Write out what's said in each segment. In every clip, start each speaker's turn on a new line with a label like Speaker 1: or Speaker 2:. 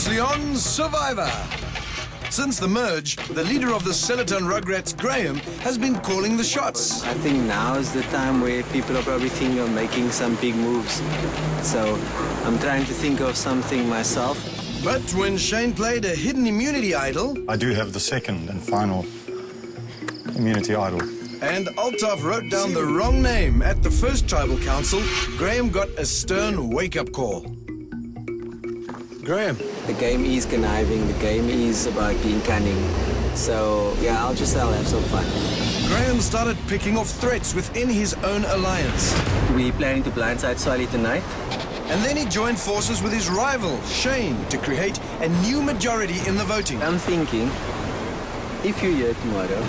Speaker 1: Previously on Survivor. Since the merge, the leader of the Celaton Rugrats, Graham, has been calling the shots.
Speaker 2: I think now is the time where people are probably thinking of making some big moves. So I'm trying to think of something myself.
Speaker 1: But when Shane played a hidden immunity idol,
Speaker 3: I do have the second and final immunity idol.
Speaker 1: and Altaf wrote down the wrong name at the first tribal council, Graham got a stern wake-up call. Graham.
Speaker 2: The game is conniving, the game is about being cunning. So yeah, I'll have some fun.
Speaker 1: Graham started picking off threats within his own alliance.
Speaker 2: We planning to blindside Solly tonight?
Speaker 1: And then he joined forces with his rival, Shane, to create a new majority in the voting.
Speaker 2: I'm thinking, if you're here tomorrow,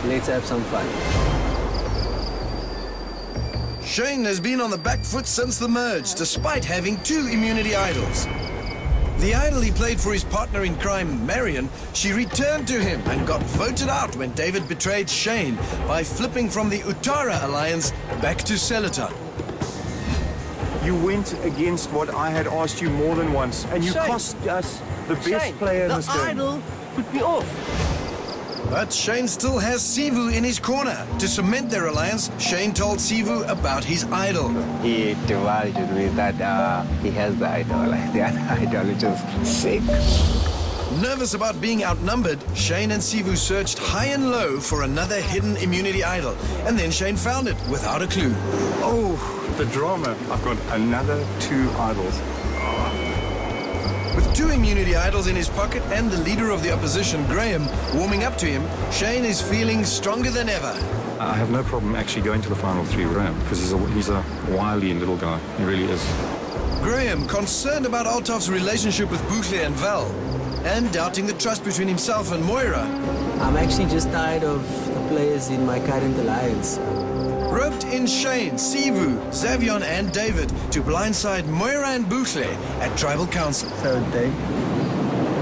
Speaker 2: let's have some fun.
Speaker 1: Shane has been on the back foot since the merge, despite having 2 immunity idols. The idol he played for his partner in crime, Marion, she returned to him and got voted out when David betrayed Shane by flipping from the Utara alliance back to Celaton.
Speaker 4: You went against what I had asked you more than once, and you
Speaker 5: Shane.
Speaker 4: cost us the best player in this
Speaker 5: The
Speaker 4: game.
Speaker 5: idol put me off.
Speaker 1: But Shane still has Sivu in his corner. To cement their alliance, Shane told Sivu about his idol.
Speaker 6: He divulged with that he has the idol, like the other idol, which is sick.
Speaker 1: Nervous about being outnumbered, Shane and Sivu searched high and low for another hidden immunity idol. And then Shane found it without a clue.
Speaker 4: Oh, the drama. I've got another 2 idols.
Speaker 1: With 2 immunity idols in his pocket and the leader of the opposition, Graham, warming up to him, Shane is feeling stronger than ever.
Speaker 4: I have no problem actually going to the final 3 round, because he's a wily little guy. He really is.
Speaker 1: Graham, concerned about Altaf's relationship with Bukle and Val, and doubting the trust between himself and Moira,
Speaker 2: I'm actually just tired of the players in my current alliance.
Speaker 1: roped in Shane, Sivu, Xavion and David to blindside Moira and Bukle at Tribal Council.
Speaker 2: So Dave,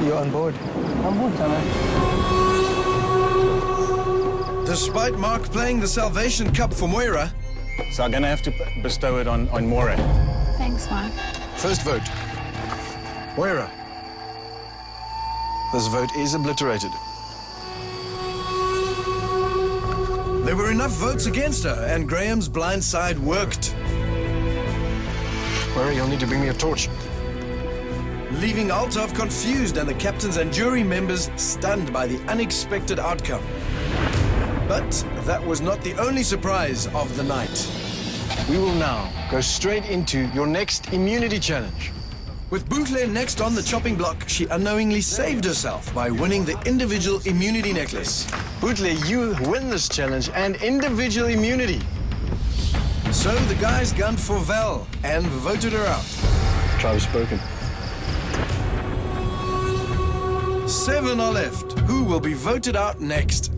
Speaker 2: you on board?
Speaker 5: I'm good, Tana.
Speaker 1: Despite Mark playing the Salvation Cup for Moira,
Speaker 3: So I'm going to have to bestow it on Moira.
Speaker 7: Thanks, Mark.
Speaker 1: first vote, Moira. This vote is obliterated. There were enough votes against her, and Graham's blind side worked,
Speaker 8: Moira, you'll need to bring me a torch.
Speaker 1: leaving Altaf confused and the captains and jury members stunned by the unexpected outcome. But that was not the only surprise of the night.
Speaker 8: We will now go straight into your next immunity challenge.
Speaker 1: With Bukle next on the chopping block, she unknowingly saved herself by winning the individual immunity necklace.
Speaker 8: Bootle, you win this challenge and individual immunity.
Speaker 1: So the guys gunned for Val and voted her out.
Speaker 8: Tribe spoken.
Speaker 1: 7 are left. Who will be voted out next?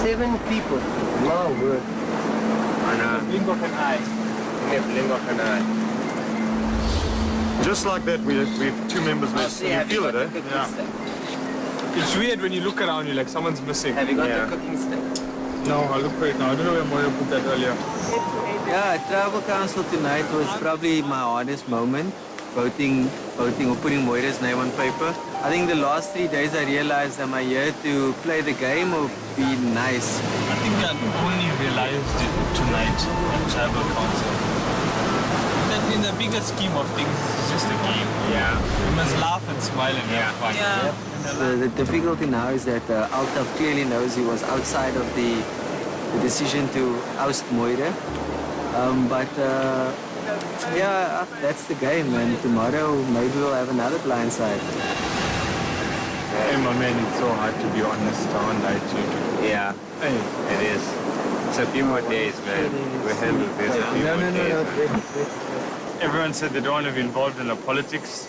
Speaker 5: Seven people. My word.
Speaker 6: Blink of an eye. In a blink of an eye.
Speaker 4: Just like that, we have 2 members less. You feel it, eh?
Speaker 9: It's weird when you look around, you're like, someone's missing.
Speaker 2: Have you got the cooking stick?
Speaker 9: No, I look for it now. I don't know where Moira put that earlier.
Speaker 2: Yeah, Tribal Council tonight was probably my hardest moment. Voting or putting Moira's name on paper. I think the last 3 days I realized, am I here to play the game or be nice?
Speaker 10: I think I only realized it tonight at Tribal Council. That in the bigger scheme of things, it's just a game.
Speaker 6: Yeah.
Speaker 10: You must laugh and smile and have fun.
Speaker 7: Yeah.
Speaker 2: The difficulty now is that Altaf clearly knows he was outside of the decision to oust Moira. Yeah, that's the game, and tomorrow maybe we'll have another blindside.
Speaker 6: Hey, my man, it's so hard to be honest on night shift. Yeah, it is. It's a few more days, man. We'll handle this a few more days.
Speaker 9: Everyone said they don't want to be involved in the politics.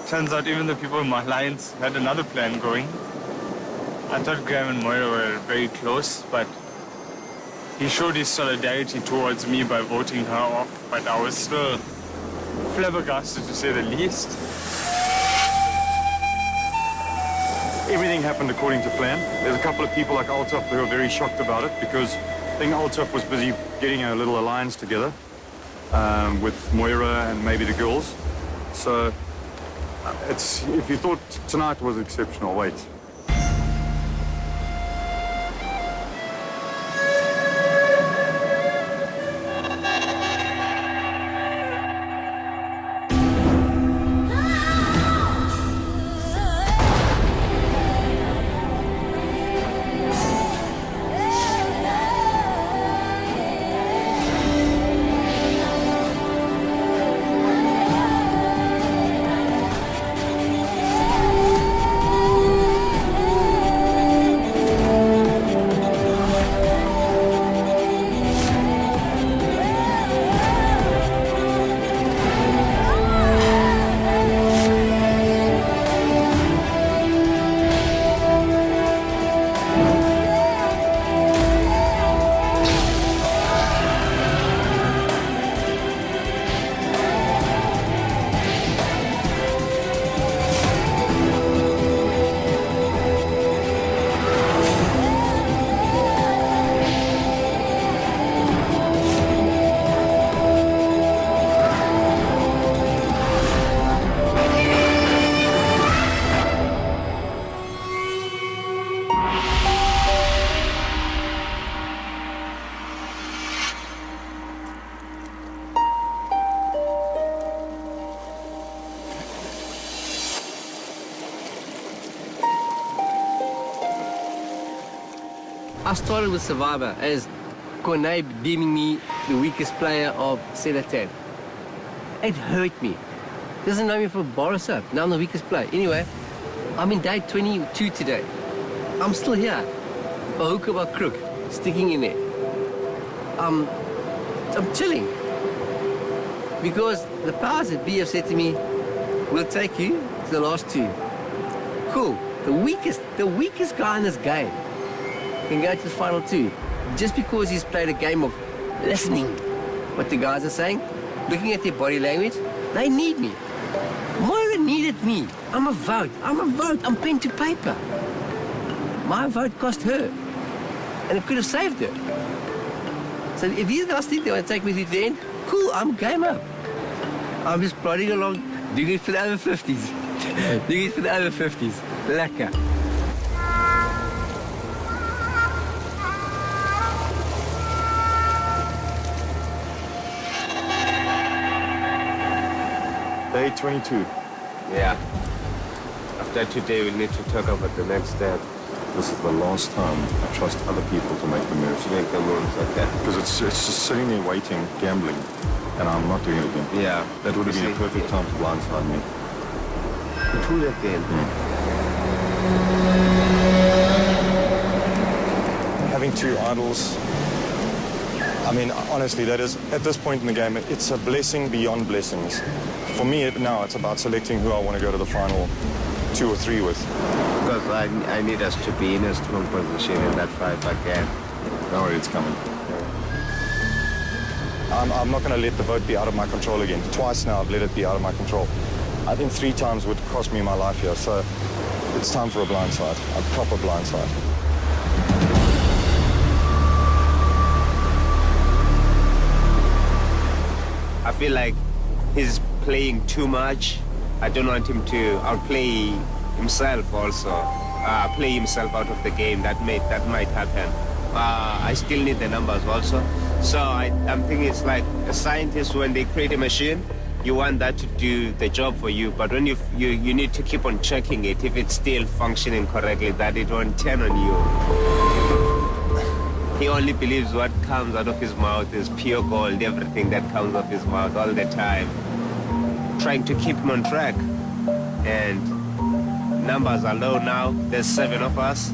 Speaker 9: Turns out even the people in my alliance had another plan going. I thought Graham and Moira were very close, but he showed his solidarity towards me by voting her off, but I was still flabbergasted, to say the least.
Speaker 4: everything happened according to plan. There's a couple of people like Altaf who are very shocked about it because I think Altaf was busy getting a little alliance together with Moira and maybe the girls. So if you thought tonight was exceptional, wait.
Speaker 5: I started with Survivor as Cornet deeming me the weakest player of Set of 10. It hurt me. Doesn't know me for Boris up. Now I'm the weakest player. Anyway, I'm in day 22 today. I'm still here. A hook of a crook, sticking in there. I'm chilling. Because the powers that be have said to me, we'll take you to the last two. Cool. The weakest guy in this game can go to the final two. Just because he's played a game of listening what the guys are saying, looking at their body language, they need me. Moira needed me. I'm a vote. I'm pen to paper. My vote cost her. And it could have saved her. So if these guys think they want to take me to the end, cool, I'm game up. I'm just plodding along, doing it for the over 50s. Doing it for the over 50s. Lekker.
Speaker 4: Day 22.
Speaker 6: Yeah. After today, we need to talk about the next step.
Speaker 4: This is the last time I trust other people to make the moves.
Speaker 6: Make the moves, okay.
Speaker 4: Because it's just sitting there waiting, gambling, and I'm not doing it again.
Speaker 6: Yeah.
Speaker 4: That would have been a perfect time to blindside me.
Speaker 6: True again.
Speaker 3: Having two idols, I mean, honestly, that is, at this point in the game, it's a blessing beyond blessings. For me now, it's about selecting who I want to go to the final 2 or 3 with.
Speaker 6: Because I need us to be in a strong position in that fight again.
Speaker 4: Don't worry, it's coming.
Speaker 3: I'm not going to let the vote be out of my control again. Twice now I've let it be out of my control. I think 3 times would cost me my life here, so it's time for a blindside, a proper blindside.
Speaker 6: I feel like he's playing too much. I don't want him to outplay himself also. Play himself out of the game. That might happen. I still need the numbers also. So I'm thinking it's like a scientist, when they create a machine, you want that to do the job for you. But when you need to keep on checking it, if it's still functioning correctly, that it won't turn on you. He only believes what comes out of his mouth is pure gold, everything that comes out of his mouth all the time. Trying to keep him on track. And numbers are low now. There's 7 of us.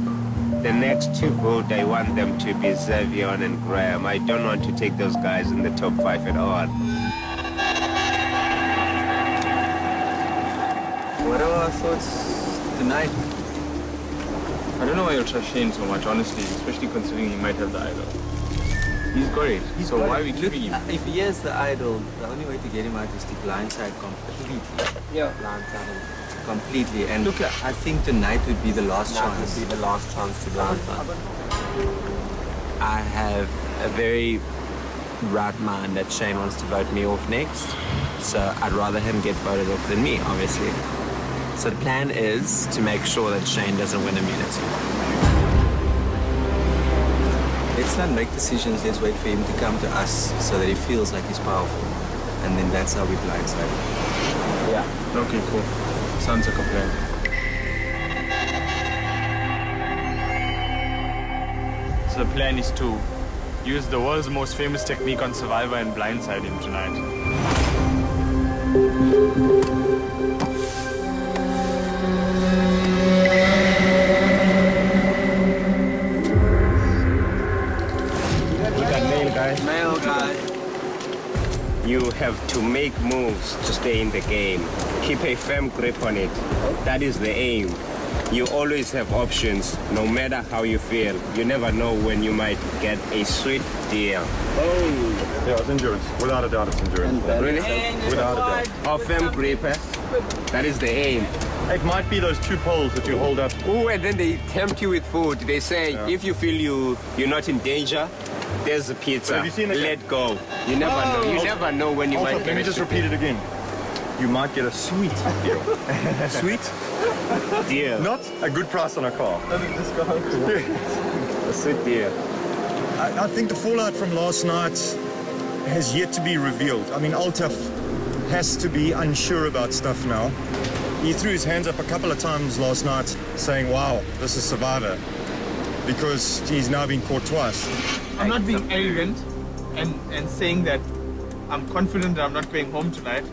Speaker 6: The next 2 vote, I want them to be Xavier and Graham. I don't want to take those guys in the top 5 at all.
Speaker 2: What are our thoughts tonight?
Speaker 9: I don't know why you'll trust Shane so much, honestly, especially considering he might have the idol. He's got it, so why are we keeping him?
Speaker 2: If he has the idol, the only way to get him out is to blindside completely.
Speaker 5: Yeah.
Speaker 2: Blindside him. completely. And look, I think tonight would be the last chance.
Speaker 6: Would be the last chance to blindside.
Speaker 2: I have a very right mind that Shane wants to vote me off next. So I'd rather him get voted off than me, obviously. So the plan is to make sure that Shane doesn't win immunity. Let's not make decisions, let's wait for him to come to us so that he feels like he's powerful. And then that's how we blindside.
Speaker 9: Yeah. Okay, cool. Sounds like a plan. So the plan is to use the world's most famous technique on Survivor and blindside him tonight.
Speaker 2: Male guy.
Speaker 6: You have to make moves to stay in the game. Keep a firm grip on it. That is the aim. You always have options, no matter how you feel. You never know when you might get a sweet deal.
Speaker 3: Yeah, it's endurance. Without a doubt, it's endurance.
Speaker 6: Really?
Speaker 3: Without a doubt.
Speaker 6: A firm grip, eh? That is the aim.
Speaker 3: It might be those two poles that you hold up.
Speaker 6: Ooh, and then they tempt you with food. They say, if you feel you're not in danger, there's the pizza.
Speaker 3: Have you seen the
Speaker 6: Let go. You never know. You never know when you
Speaker 3: Also,
Speaker 6: might get
Speaker 3: let me
Speaker 6: a
Speaker 3: just
Speaker 6: sweet
Speaker 3: repeat it again. You might get a sweet deal. Sweet?
Speaker 6: deal.
Speaker 3: Not a good price on a car.
Speaker 6: A sweet deal.
Speaker 3: I think the fallout from last night has yet to be revealed. I mean, Altaf has to be unsure about stuff now. He threw his hands up a couple of times last night saying, wow, this is Survivor, because he's now been caught twice.
Speaker 9: I'm not being arrogant and saying that I'm confident that I'm not going home tonight.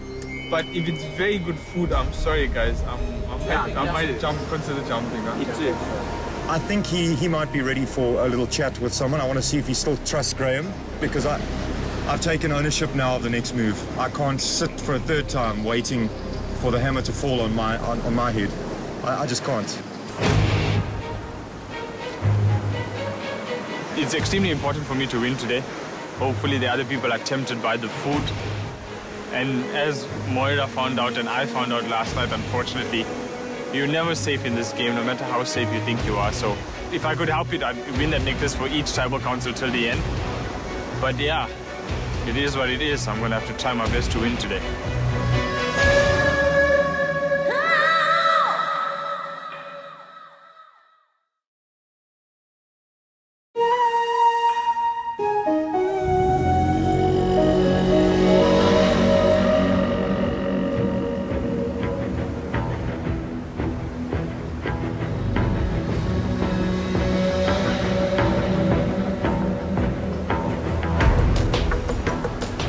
Speaker 9: But if it's very good food, I'm sorry guys. I might consider jumping.
Speaker 3: I think he might be ready for a little chat with someone. I want to see if he still trusts Graham, because I've taken ownership now of the next move. I can't sit for a third time waiting for the hammer to fall on my head. I just can't.
Speaker 9: It's extremely important for me to win today. Hopefully the other people are tempted by the food. And as Moira found out and I found out last night, unfortunately, you're never safe in this game, no matter how safe you think you are. So if I could help it, I'd win that necklace for each tribal council till the end. But yeah, it is what it is. I'm going to have to try my best to win today.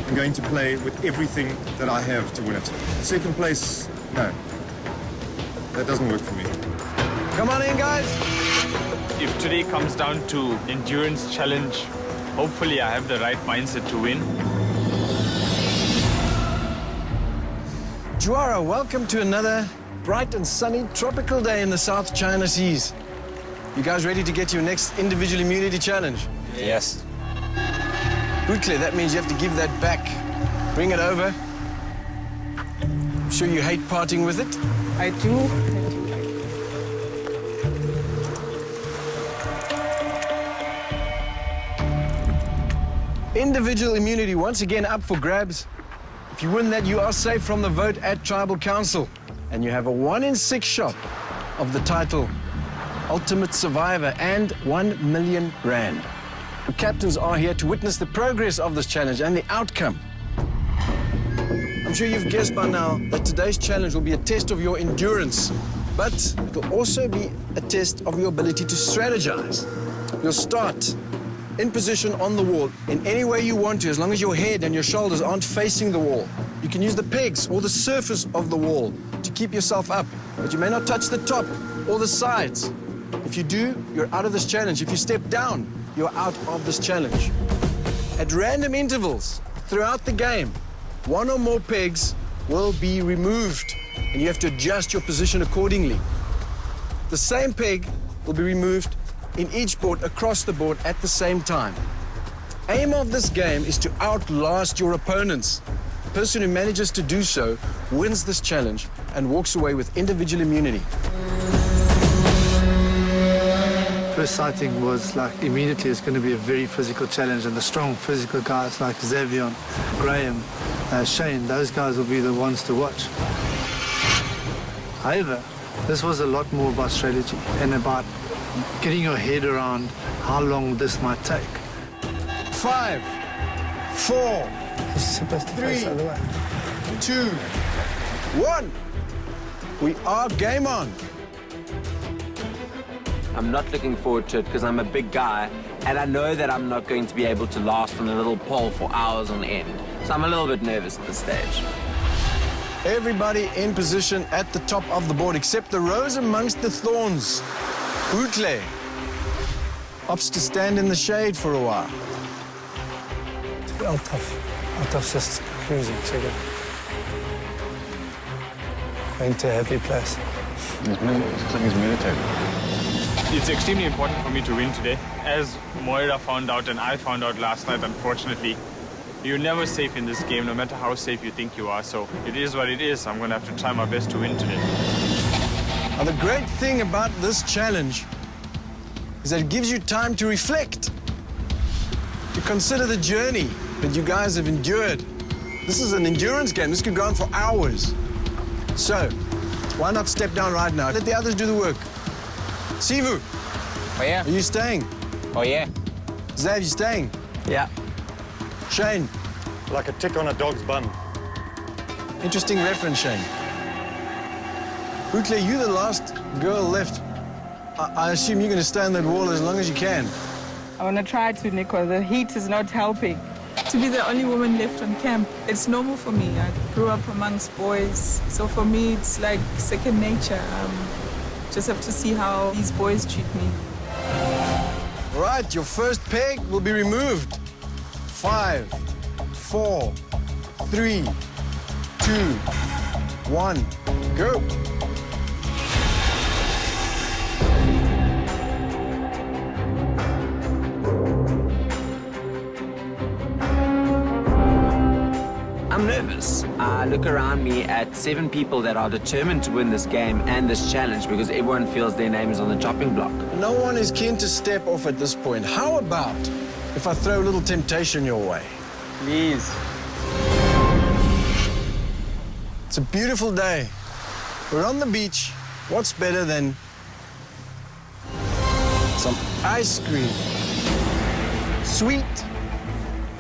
Speaker 3: I'm going to play with everything that I have to win it. Second place, no. That doesn't work for me.
Speaker 1: Come on in, guys.
Speaker 9: If today comes down to endurance challenge, hopefully I have the right mindset to win.
Speaker 1: Juara, welcome to another bright and sunny tropical day in the South China Seas. You guys ready to get your next individual immunity challenge?
Speaker 6: Yes.
Speaker 1: Quickly, that means you have to give that back. Bring it over. I'm sure you hate parting with it.
Speaker 7: I do.
Speaker 1: Individual immunity once again up for grabs. If you win that, you are safe from the vote at Tribal Council. And you have a 1 in 6 shot of the title Ultimate Survivor and 1 million rand. The captains are here to witness the progress of this challenge and the outcome. I'm sure you've guessed by now that today's challenge will be a test of your endurance, but it will also be a test of your ability to strategize. You'll start in position on the wall in any way you want to, as long as your head and your shoulders aren't facing the wall. You can use the pegs or the surface of the wall to keep yourself up, but you may not touch the top or the sides. If you do, you're out of this challenge. If you step down, you're out of this challenge. At random intervals throughout the game, 1 or more pegs will be removed, and you have to adjust your position accordingly. The same peg will be removed in each board across the board at the same time. Aim of this game is to outlast your opponents.
Speaker 8: The person who manages to do so wins this challenge and walks away with individual immunity.
Speaker 7: First sighting was like immediately it's going to be a very physical challenge, and the strong physical guys like Xavier, Graham, Shane, those guys will be the ones to watch. However, this was a lot more about strategy and about getting your head around how long this might take.
Speaker 8: 5, 4, 3, 2, 1. We are game on.
Speaker 11: I'm not looking forward to it because I'm a big guy and I know that I'm not going to be able to last on a little pole for hours on end. So I'm a little bit nervous at this stage.
Speaker 8: Everybody in position at the top of the board except the rose amongst the thorns. Bootle opts to stand in the shade for a while.
Speaker 7: Altaf's just cruising, check it. Going to a happy place.
Speaker 3: Looks like he's meditating.
Speaker 9: It's extremely important for me to win today. As Moira found out and I found out last night, unfortunately, you're never safe in this game, no matter how safe you think you are. So it is what it is. I'm going to have to try my best to win today.
Speaker 8: Now, the great thing about this challenge is that it gives you time to reflect, to consider the journey that you guys have endured. This is an endurance game. This could go on for hours. So, why not step down right now? Let the others do the work. Sivu.
Speaker 6: Oh, yeah.
Speaker 8: Are you staying?
Speaker 6: Oh, yeah.
Speaker 8: Zav, you staying?
Speaker 11: Yeah.
Speaker 8: Shane.
Speaker 3: Like a tick on a dog's bum.
Speaker 8: Interesting reference, Shane. Bootle, you the last girl left. I assume you're going to stay on that wall as long as you can.
Speaker 12: I want to try to, Nico. The heat is not helping. To be the only woman left on camp, it's normal for me. I grew up amongst boys, so for me it's like second nature. Just have to see how these boys treat me.
Speaker 8: All right, your first peg will be removed. 5, 4, 3, 2, 1, go.
Speaker 11: I'm nervous. I look around me at 7 people that are determined to win this game and this challenge because everyone feels their name is on the chopping block.
Speaker 8: No one is keen to step off at this point. How about if I throw a little temptation your way?
Speaker 2: Please.
Speaker 8: It's a beautiful day. We're on the beach. What's better than some ice cream? Sweet,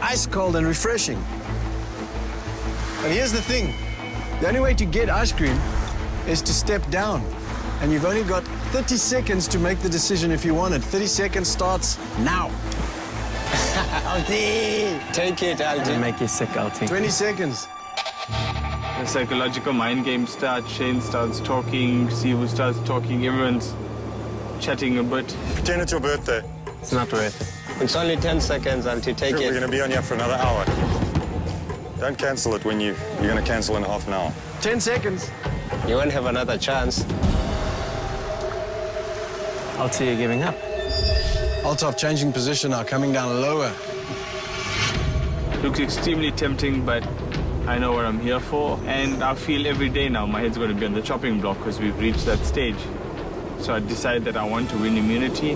Speaker 8: ice cold and refreshing. And here's the thing. The only way to get ice cream is to step down. And you've only got 30 seconds to make the decision if you want it. 30 seconds starts now. Alti!
Speaker 6: Take it, Alti.
Speaker 11: Make you sick, Alti.
Speaker 8: 20 seconds.
Speaker 9: The psychological mind game starts. Shane starts talking, Sivu starts talking, everyone's chatting a bit.
Speaker 3: Pretend it's your birthday.
Speaker 11: It's not worth it.
Speaker 6: It's only 10 seconds, Alti. Take
Speaker 3: We're
Speaker 6: it.
Speaker 3: going to be on here for another hour. Don't cancel it when you're going to cancel in half an hour.
Speaker 8: 10 seconds.
Speaker 6: You won't have another chance.
Speaker 11: Alti, you're giving up.
Speaker 8: Altaf changing position now, coming down lower.
Speaker 9: Looks extremely tempting, but I know what I'm here for. And I feel every day now my head's going to be on the chopping block because we've reached that stage. So I decide that I want to win immunity.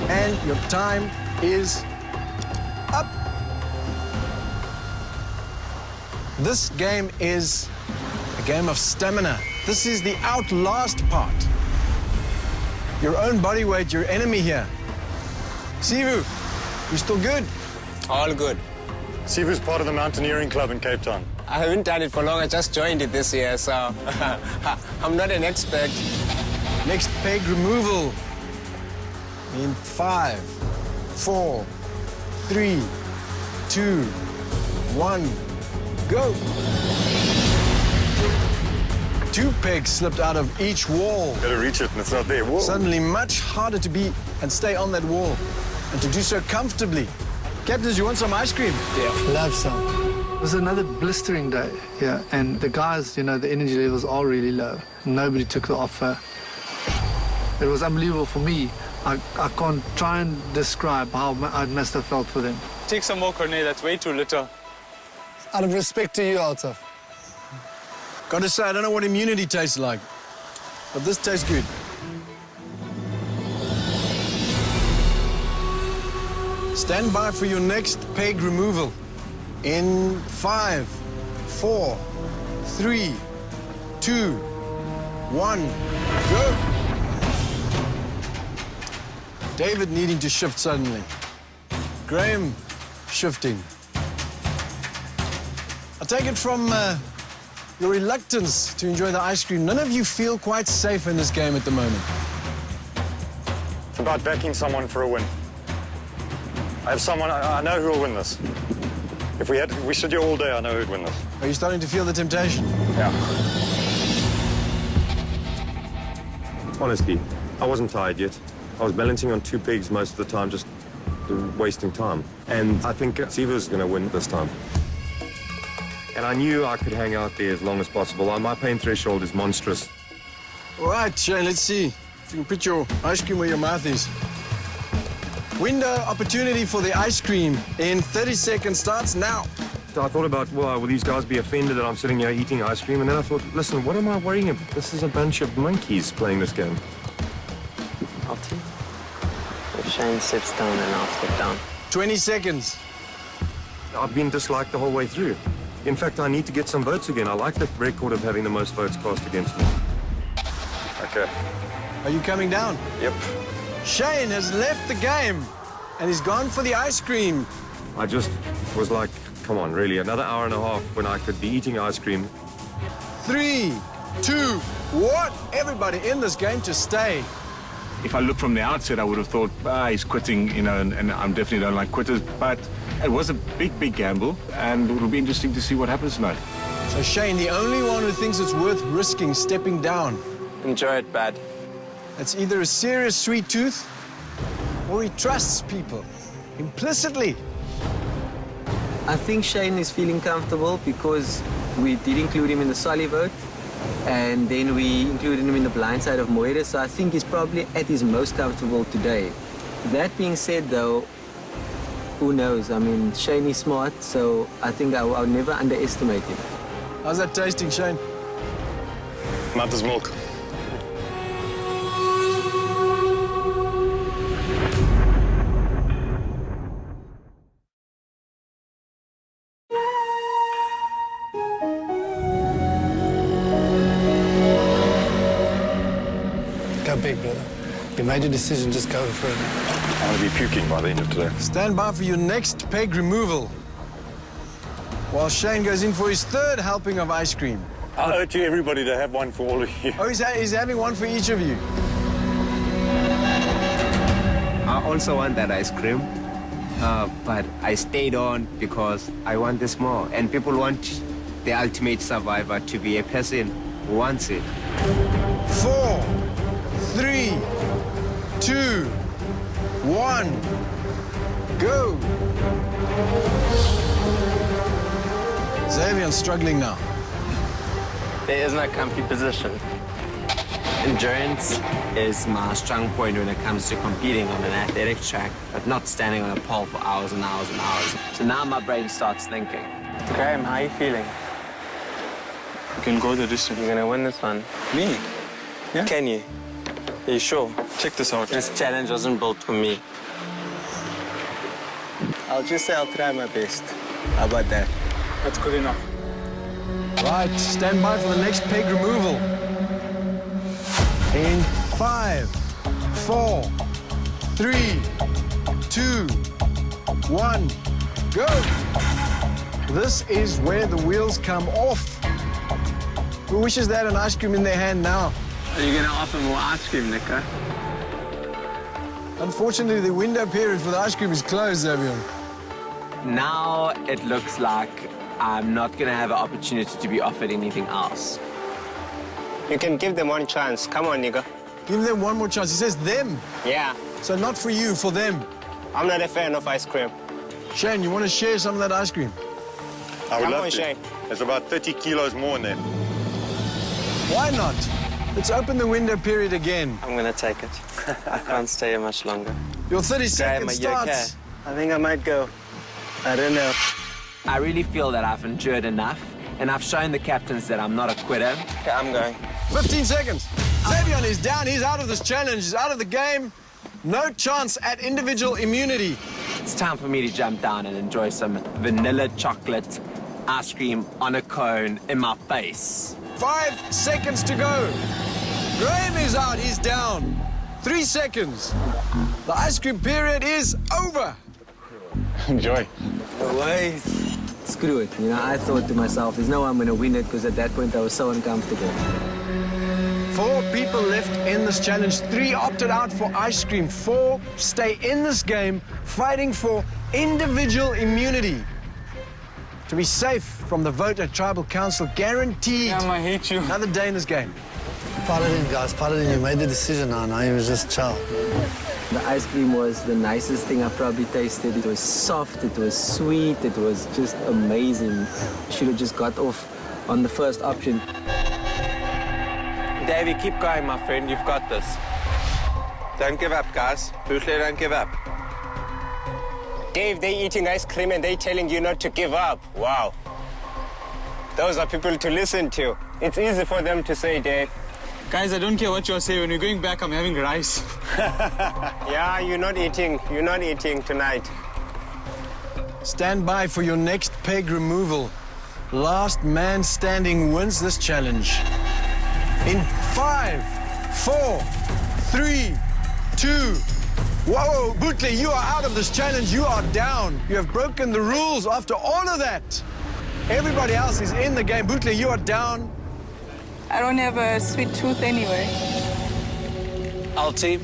Speaker 8: And your time is up. This game is a game of stamina. This is the outlast part. Your own body weight, your enemy here. Sivu, you still good?
Speaker 6: All good.
Speaker 3: Sivu's part of the mountaineering club in Cape Town.
Speaker 6: I haven't done it for long. I just joined it this year, so I'm not an expert.
Speaker 8: Next peg removal in 5, 4, 3, 2, 1, go. 2 pegs slipped out of each wall.
Speaker 3: Better reach it and it's not there. Whoa.
Speaker 8: Suddenly much harder to be and stay on that wall and to do so comfortably. Captains, you want some ice cream?
Speaker 7: Yeah. Love some. It was another blistering day, yeah, and the guys, you know, the energy levels are really low. Nobody took the offer. It was unbelievable for me. I can't try and describe how I must have felt for them.
Speaker 9: Take some more, Cornet. That's way too little.
Speaker 7: Out of respect to you, Altaf.
Speaker 8: Gotta say, I don't know what immunity tastes like, but this tastes good. Stand by for your next peg removal. In 5, 4, 3, 2, 1, go. David needing to shift suddenly. Graham shifting. I take it from your reluctance to enjoy the ice cream. None of you feel quite safe in this game at the moment.
Speaker 3: It's about backing someone for a win. I have someone, I know who will win this. If we stood here all day, I know who'd win this.
Speaker 8: Are you starting to feel the temptation?
Speaker 3: Yeah. Honestly, I wasn't tired yet. I was balancing on 2 pegs most of the time, just wasting time. And I think Siva's going to win this time. And I knew I could hang out there as long as possible. My pain threshold is monstrous.
Speaker 8: All right, Shane, let's see if you can put your ice cream where your mouth is. Window opportunity for the ice cream in 30 seconds starts now.
Speaker 3: I thought about, well, will these guys be offended that I'm sitting here eating ice cream? And then I thought, listen, what am I worrying about? This is a bunch of monkeys playing this game.
Speaker 2: Alti, if Shane sits down, then I'll step down.
Speaker 8: 20 seconds.
Speaker 3: I've been disliked the whole way through. In fact, I need to get some votes again. I like the record of having the most votes cast against me. Okay.
Speaker 8: Are you coming down?
Speaker 3: Yep.
Speaker 8: Shane has left the game and he's gone for the ice cream.
Speaker 3: I just was like, come on, really, another hour and a half when I could be eating ice cream.
Speaker 8: 3, 2, 1. Everybody in this game to stay.
Speaker 13: If I looked from the outset, I would have thought, he's quitting, you know, and I definitely don't like quitters. But it was a big, big gamble, and it will be interesting to see what happens tonight.
Speaker 8: So Shane, the only one who thinks it's worth risking stepping down.
Speaker 2: Enjoy it, bad.
Speaker 8: It's either a serious sweet tooth or he trusts people implicitly.
Speaker 2: I think Shane is feeling comfortable because we did include him in the Solly vote, and then we included him in the blind side of Moira, so I think he's probably at his most comfortable today. That being said, though, who knows? I mean, Shane is smart, so I think I'll never underestimate him.
Speaker 8: How's that tasting, Shane?
Speaker 3: Not as milk.
Speaker 7: Go big, brother. You made your decision, just go for it.
Speaker 3: I'll be puking by the end of today.
Speaker 8: Stand by for your next peg removal. While Shane goes in for his third helping of ice cream.
Speaker 3: I owe it to everybody to have one for all of you.
Speaker 8: Oh, he's having one for each of you.
Speaker 6: I also want that ice cream, but I stayed on because I want this more. And people want the ultimate survivor to be a person who wants it.
Speaker 8: 4, 3, 2, 1, go. Xavier's struggling now.
Speaker 2: There is no comfy position. Endurance is my strong point when it comes to competing on an athletic track, but not standing on a pole for hours and hours and hours. So now my brain starts thinking. Graham, how are you feeling?
Speaker 9: You can go the distance.
Speaker 2: You're gonna win this one.
Speaker 9: Me? Yeah.
Speaker 2: Can you? Are you sure?
Speaker 9: Check this out.
Speaker 2: This challenge wasn't built for me. I'll just say I'll try my best. How about that?
Speaker 9: That's good enough.
Speaker 8: Right, stand by for the next peg removal. In 5, 4, 3, 2, 1, go. This is where the wheels come off. Who wishes they had an ice cream in their hand now?
Speaker 2: Are you gonna offer more ice cream, Nico?
Speaker 8: Unfortunately, the window period for the ice cream is closed, Xavier.
Speaker 2: Now it looks like I'm not gonna have an opportunity to be offered anything else.
Speaker 6: You can give them one chance. Come on, nigga.
Speaker 8: Give them one more chance. He says them.
Speaker 6: Yeah.
Speaker 8: So not for you, for them.
Speaker 6: I'm not a fan of ice cream.
Speaker 8: Shane, you want to share some of that ice cream?
Speaker 3: I would
Speaker 6: Come
Speaker 3: love
Speaker 6: on,
Speaker 3: to.
Speaker 6: Shane.
Speaker 3: There's about 30 kilos more in there.
Speaker 8: Why not? Let's open the window period again.
Speaker 2: I'm gonna take it. I can't stay here much longer.
Speaker 8: Your 30
Speaker 2: Graham,
Speaker 8: seconds
Speaker 2: are you okay?
Speaker 8: starts.
Speaker 2: I think I might go. I don't know.
Speaker 11: I really feel that I've endured enough, and I've shown the captains that I'm not a quitter.
Speaker 6: Okay, I'm going.
Speaker 8: 15 seconds. Xavier is down. He's out of this challenge. He's out of the game. No chance at individual immunity.
Speaker 11: It's time for me to jump down and enjoy some vanilla chocolate ice cream on a cone in my face.
Speaker 8: 5 seconds to go. Graham is out. He's down. 3 seconds. The ice cream period is over.
Speaker 3: Enjoy.
Speaker 2: No ways. Screw it. You know, I thought to myself, there's no way I'm going to win it because at that point I was so uncomfortable.
Speaker 8: 4 people left in this challenge. 3 opted out for ice cream. 4 stay in this game fighting for individual immunity. To be safe from the vote at Tribal Council, guaranteed.
Speaker 9: Damn, I hate you.
Speaker 8: Another day in this game.
Speaker 7: Put it in, guys. Put it in. You made the decision now. Now you just chill.
Speaker 2: The ice cream was the nicest thing I've probably tasted. It was soft, it was sweet, it was just amazing. Should have just got off on the first option.
Speaker 11: Davey, keep going, my friend. You've got this. Don't give up, guys. Truthfully, don't give up.
Speaker 6: Dave, they eating ice cream and they telling you not to give up. Wow. Those are people to listen to. It's easy for them to say, Dave.
Speaker 9: Guys, I don't care what you say. When we're going back, I'm having rice.
Speaker 6: Yeah, you're not eating tonight.
Speaker 8: Stand by for your next peg removal. Last man standing wins this challenge. In 5, 4, 3, 2. Whoa, Bootley, you are out of this challenge. You are down. You have broken the rules after all of that. Everybody else is in the game. Bootley, you are down.
Speaker 12: I don't have a sweet tooth anyway.
Speaker 11: Alti,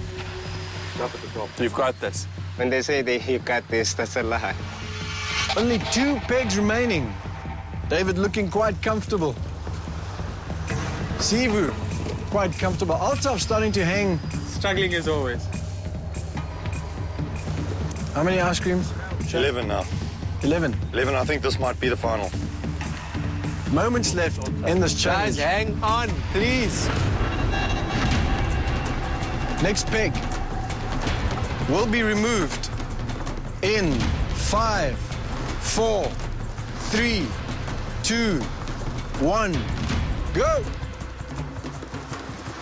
Speaker 11: you've got this.
Speaker 6: When they say you got this, that's a lie.
Speaker 8: Only 2 pegs remaining. David looking quite comfortable. Sivu, quite comfortable. Altaf starting to hang.
Speaker 9: Struggling as always.
Speaker 8: How many ice creams?
Speaker 3: 11 now.
Speaker 8: 11.
Speaker 3: 11, I think this might be the final.
Speaker 8: Moments left in this challenge.
Speaker 11: Guys, hang on, please.
Speaker 8: Next peg will be removed in 5, 4, 3, 2, 1, go.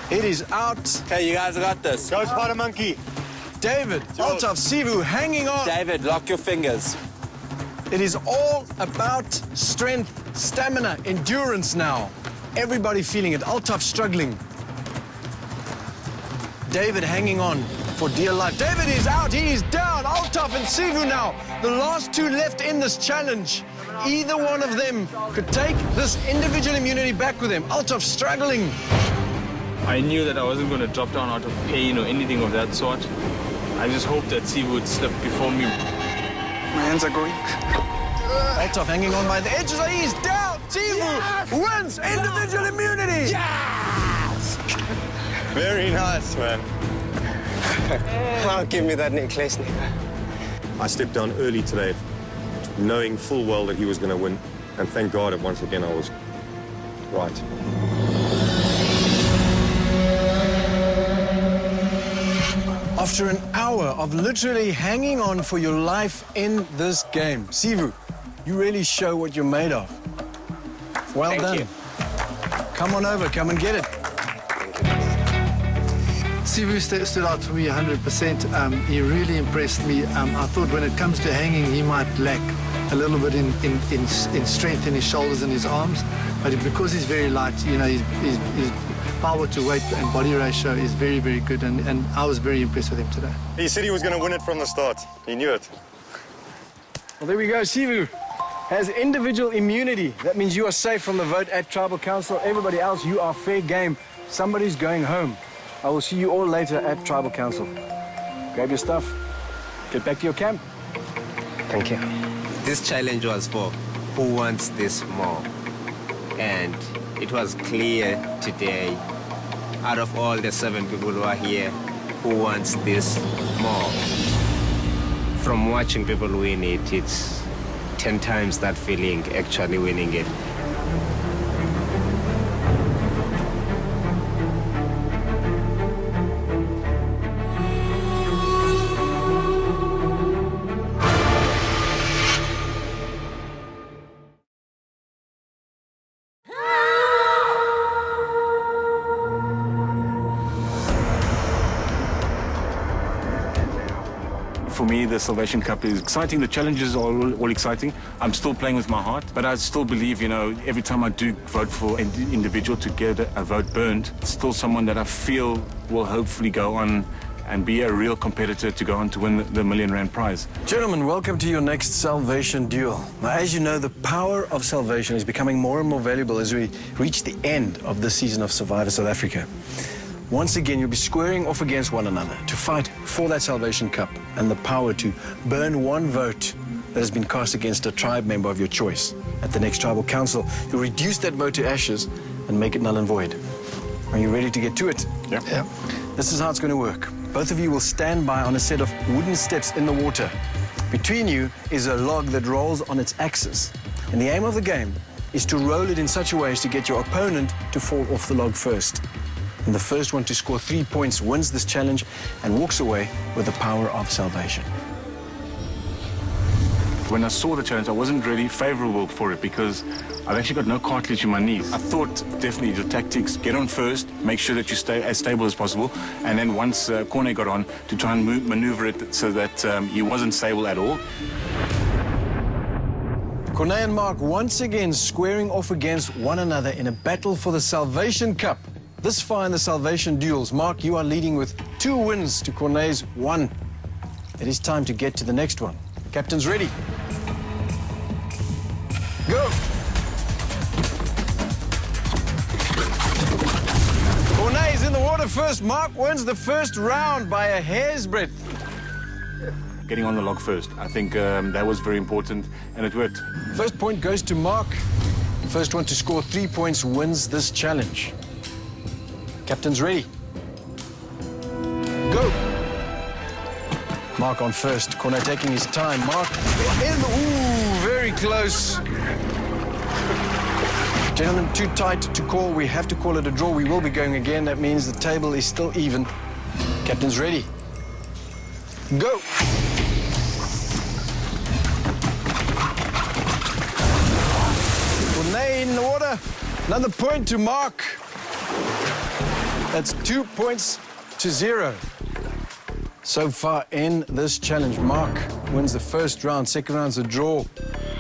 Speaker 8: It is out.
Speaker 11: Hey, you guys got this.
Speaker 3: Go, Spider Monkey.
Speaker 8: David, Altaf, Sivu hanging on.
Speaker 11: David, lock your fingers.
Speaker 8: It is all about strength, stamina, endurance now. Everybody feeling it. Altaf struggling. David hanging on for dear life. David is out. He is down. Altaf and Sivu now. The last 2 left in this challenge. Either one of them could take this individual immunity back with them. Altaf struggling.
Speaker 9: I knew that I wasn't going to drop down out of pain or anything of that sort. I just hoped that Sivu would slip before me. My hands are going.
Speaker 8: Altaf hanging on by the edges. He is down. Sivu wins individual immunity.
Speaker 3: Yes! Very nice, man.
Speaker 6: Oh, give me that necklace, Nico.
Speaker 3: I stepped down early today, knowing full well that he was going to win. And thank God that once again I was right.
Speaker 8: After an hour of literally hanging on for your life in this game, Sivu, you really show what you're made of. Well
Speaker 6: Thank
Speaker 8: done.
Speaker 6: you.
Speaker 8: Come on over, come and get it.
Speaker 7: Sivu stood out for me 100%. He really impressed me. I thought when it comes to hanging, he might lack a little bit in strength in his shoulders and his arms. But because he's very light, you know, his power to weight and body ratio is very, very good. And I was very impressed with him today.
Speaker 3: He said he was going to win it from the start. He knew it.
Speaker 8: Well, there we go. Sivu has individual immunity. That means you are safe from the vote at Tribal Council. Everybody else, you are fair game. Somebody's going home. I will see you all later at Tribal Council. Grab your stuff. Get back to your camp.
Speaker 6: Thank you.
Speaker 2: This challenge was for who wants this more. And it was clear today, out of all the 7 people who are here, who wants this more. From watching people win it, it's 10 times that feeling actually winning it.
Speaker 13: For me, the Salvation Cup is exciting. The challenges are all exciting. I'm still playing with my heart, but I still believe, you know, every time I do vote for an individual to get a vote burned, it's still someone that I feel will hopefully go on and be a real competitor to go on to win the £1 million prize.
Speaker 8: Gentlemen, welcome to your next Salvation duel. Now, as you know, the power of salvation is becoming more and more valuable as we reach the end of this season of Survivor South Africa. Once again, you'll be squaring off against one another to fight for that Salvation Cup and the power to burn one vote that has been cast against a tribe member of your choice. At the next tribal council, you'll reduce that vote to ashes and make it null and void. Are you ready to get to it?
Speaker 13: Yeah.
Speaker 8: This is how it's going to work. Both of you will stand by on a set of wooden steps in the water. Between you is a log that rolls on its axis. And the aim of the game is to roll it in such a way as to get your opponent to fall off the log first. And the first one to score 3 points wins this challenge and walks away with the power of salvation.
Speaker 13: When I saw the challenge, I wasn't really favorable for it because I've actually got no cartilage in my knees. I thought definitely the tactics, get on first, make sure that you stay as stable as possible, and then once Corne got on, to try and maneuver it so that he wasn't stable at all.
Speaker 8: Corne and Mark once again squaring off against one another in a battle for the Salvation Cup. This far in the Salvation duels, Mark, you are leading with 2 wins to Corne's 1. It is time to get to the next one. Captains ready? Go! Corne is in the water first. Mark wins the first round by a hair's breadth.
Speaker 13: Getting on the log first, I think that was very important, and it worked.
Speaker 8: First point goes to Mark. First one to score 3 points wins this challenge. Captains ready? Go! Mark on first. Corne taking his time. Mark in. Ooh, very close. Gentlemen, too tight to call. We have to call it a draw. We will be going again. That means the table is still even. Captains ready? Go! Corne in the water. Another point to Mark. That's 2 points to 0. So far in this challenge, Mark wins the first round. Second round's a draw.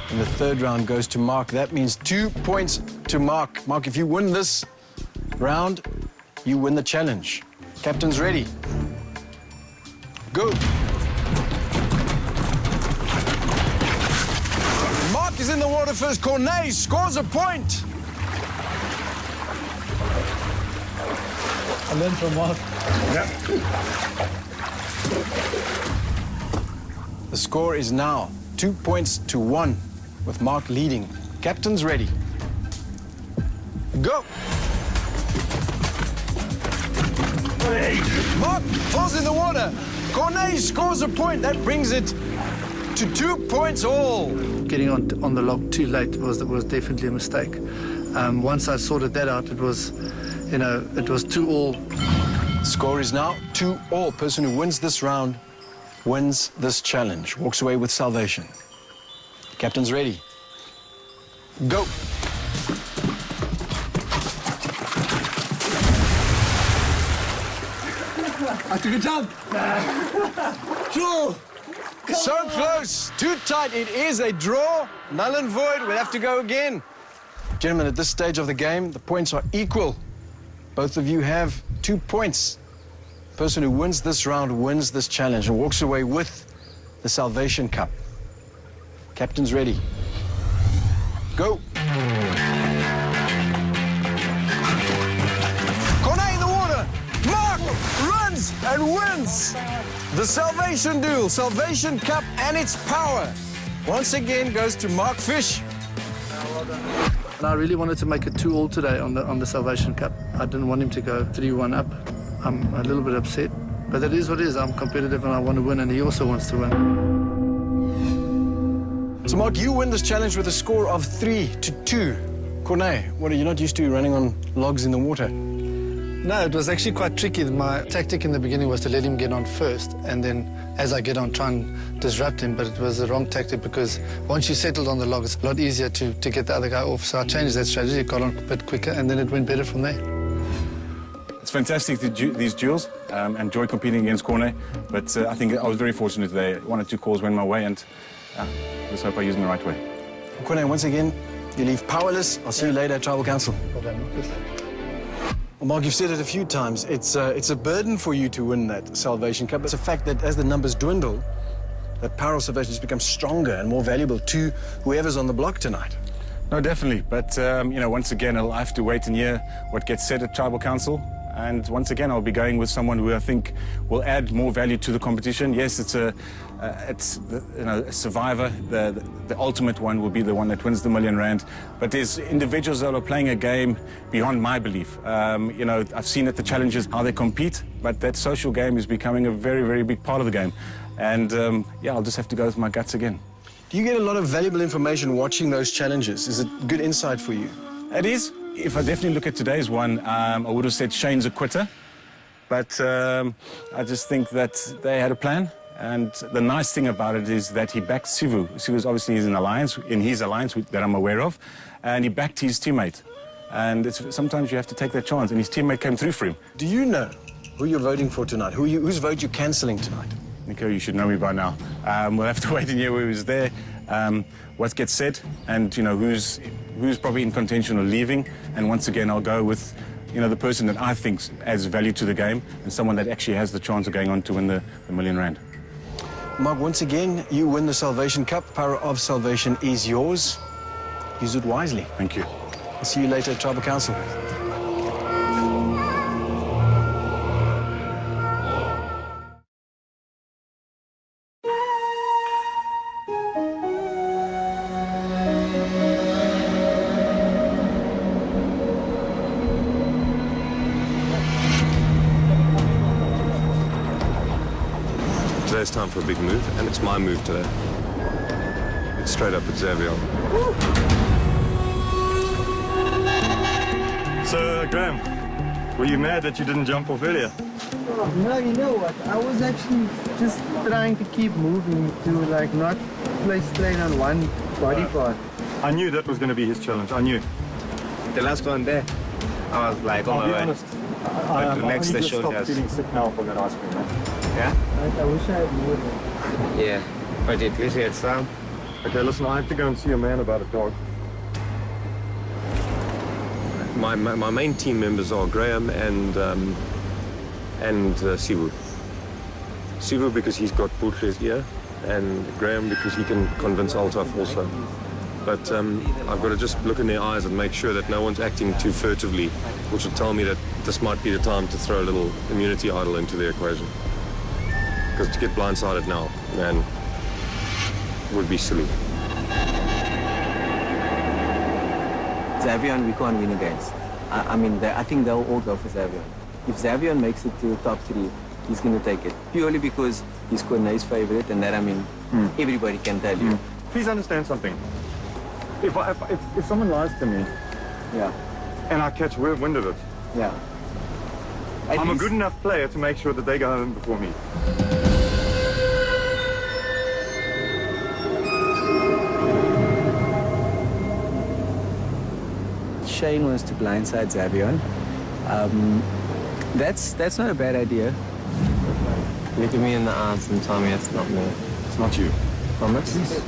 Speaker 8: And the third round goes to Mark. That means 2 points to Mark. Mark, if you win this round, you win the challenge. Captains ready? Go. Mark is in the water first. Corne scores a point.
Speaker 7: I learned from Mark.
Speaker 8: The score is now 2 points to 1, with Mark leading. Captains ready? Go! Mark falls in the water. Corne scores a point. That brings it to 2 points all.
Speaker 7: Getting on the log too late was definitely a mistake. Once I sorted that out, it was, you know, it was 2-all.
Speaker 8: Score is now 2-all. Person who wins this round wins this challenge, walks away with salvation. Captains ready? Go!
Speaker 7: I took a jump. Draw.
Speaker 8: So close, too tight. It is a draw, null and void. We'll have to go again. Gentlemen, at this stage of the game, the points are equal. Both of you have 2 points. Person who wins this round wins this challenge and walks away with the Salvation Cup. Captains ready? Go! Corne in the water! Mark runs and wins the Salvation Duel, Salvation Cup and its power. Once again goes to Mark Fish.
Speaker 7: And I really wanted to make it 2-all today on the Salvation Cup. I didn't want him to go 3-1 up. I'm a little bit upset, but that is what it is. I'm competitive and I want to win, and he also wants to win.
Speaker 8: So, Mark, you win this challenge with a score of 3-2. Corne, what are you not used to running on logs in the water?
Speaker 7: No, it was actually quite tricky. My tactic in the beginning was to let him get on first, and then as I get on, try and disrupt him, but it was the wrong tactic because once you settled on the log, it's a lot easier to get the other guy off. So I changed that strategy, got on a bit quicker, and then it went better from there.
Speaker 13: It's fantastic, these duels. enjoy competing against Corne. But I think I was very fortunate today. 1 or 2 calls went my way, and let's hope I use them the right way.
Speaker 8: Corne, once again, you leave powerless. I'll see you later at Tribal Council. Well, Mark, you've said it a few times. It's a burden for you to win that Salvation Cup. It's a fact that as the numbers dwindle, that power of Salvation has become stronger and more valuable to whoever's on the block tonight.
Speaker 13: No, definitely. But, you know, once again, I'll have to wait and hear what gets said at Tribal Council. And once again, I'll be going with someone who I think will add more value to the competition. Yes, it's a survivor. The ultimate one will be the one that wins the R1 million. But there's individuals that are playing a game beyond my belief. You know, I've seen at the challenges how they compete, but that social game is becoming a very, very big part of the game. And yeah, I'll just have to go with my guts again.
Speaker 8: Do you get a lot of valuable information watching those challenges? Is it good insight for you?
Speaker 13: It is. If I definitely look at today's one, I would have said Shane's a quitter. But I just think that they had a plan. And the nice thing about it is that he backed Sivu. Sivu's obviously in his alliance that I'm aware of. And he backed his teammate. And sometimes you have to take that chance. And his teammate came through for him.
Speaker 8: Do you know who you're voting for tonight? Whose vote you're cancelling tonight?
Speaker 13: Nico, you should know me by now. We'll have to wait and hear who was there, what gets said, and you know who's probably in contention or leaving. And once again, I'll go with the person that I think adds value to the game and someone that actually has the chance of going on to win the R1 million.
Speaker 8: Mark, once again, you win the Salvation Cup. Power of Salvation is yours. Use it wisely.
Speaker 13: Thank you.
Speaker 8: I'll see you later at Tribal Council.
Speaker 3: Today's time for a big move, and it's my move today. It's straight up at Xavier. So, Graham, were you mad that you didn't jump off earlier?
Speaker 2: Oh, no, you know what? I was actually just trying to keep moving to not play straight on one body part.
Speaker 3: I knew that was going to be his challenge. I knew.
Speaker 6: The last one there, I was like, oh my god.
Speaker 3: I'm
Speaker 6: next
Speaker 3: only
Speaker 6: the
Speaker 3: just stopped
Speaker 6: shoulders.
Speaker 3: feeling sick now from that ice cream, man.
Speaker 6: Yeah?
Speaker 2: I wish I had more.
Speaker 6: Yeah. But at least you had some.
Speaker 3: Okay, listen, I have to go and see a man about a dog. My main team members are Graham and Sivu. Sivu because he's got Boetre's ear, and Graham because he can convince Altaf also. But I've got to just look in their eyes and make sure that no one's acting too furtively, which will tell me that this might be the time to throw a little immunity idol into the equation. Because to get blindsided now, man, would be silly.
Speaker 2: Xavier, we can't win against. I think they'll all go for Xavier. If Xavier makes it to the top 3, he's going to take it. Purely because he's Corne's favorite, and that, everybody can tell you.
Speaker 3: Please understand something. If someone lies to me,
Speaker 2: Yeah,
Speaker 3: and I catch wind of it,
Speaker 2: yeah.
Speaker 3: I'm a good enough player to make sure that they go home before me.
Speaker 2: Shane wants to blindside Xavier. That's not a bad idea. Look at me in the eyes and tell me it's not me.
Speaker 3: It's not you.
Speaker 2: Promise?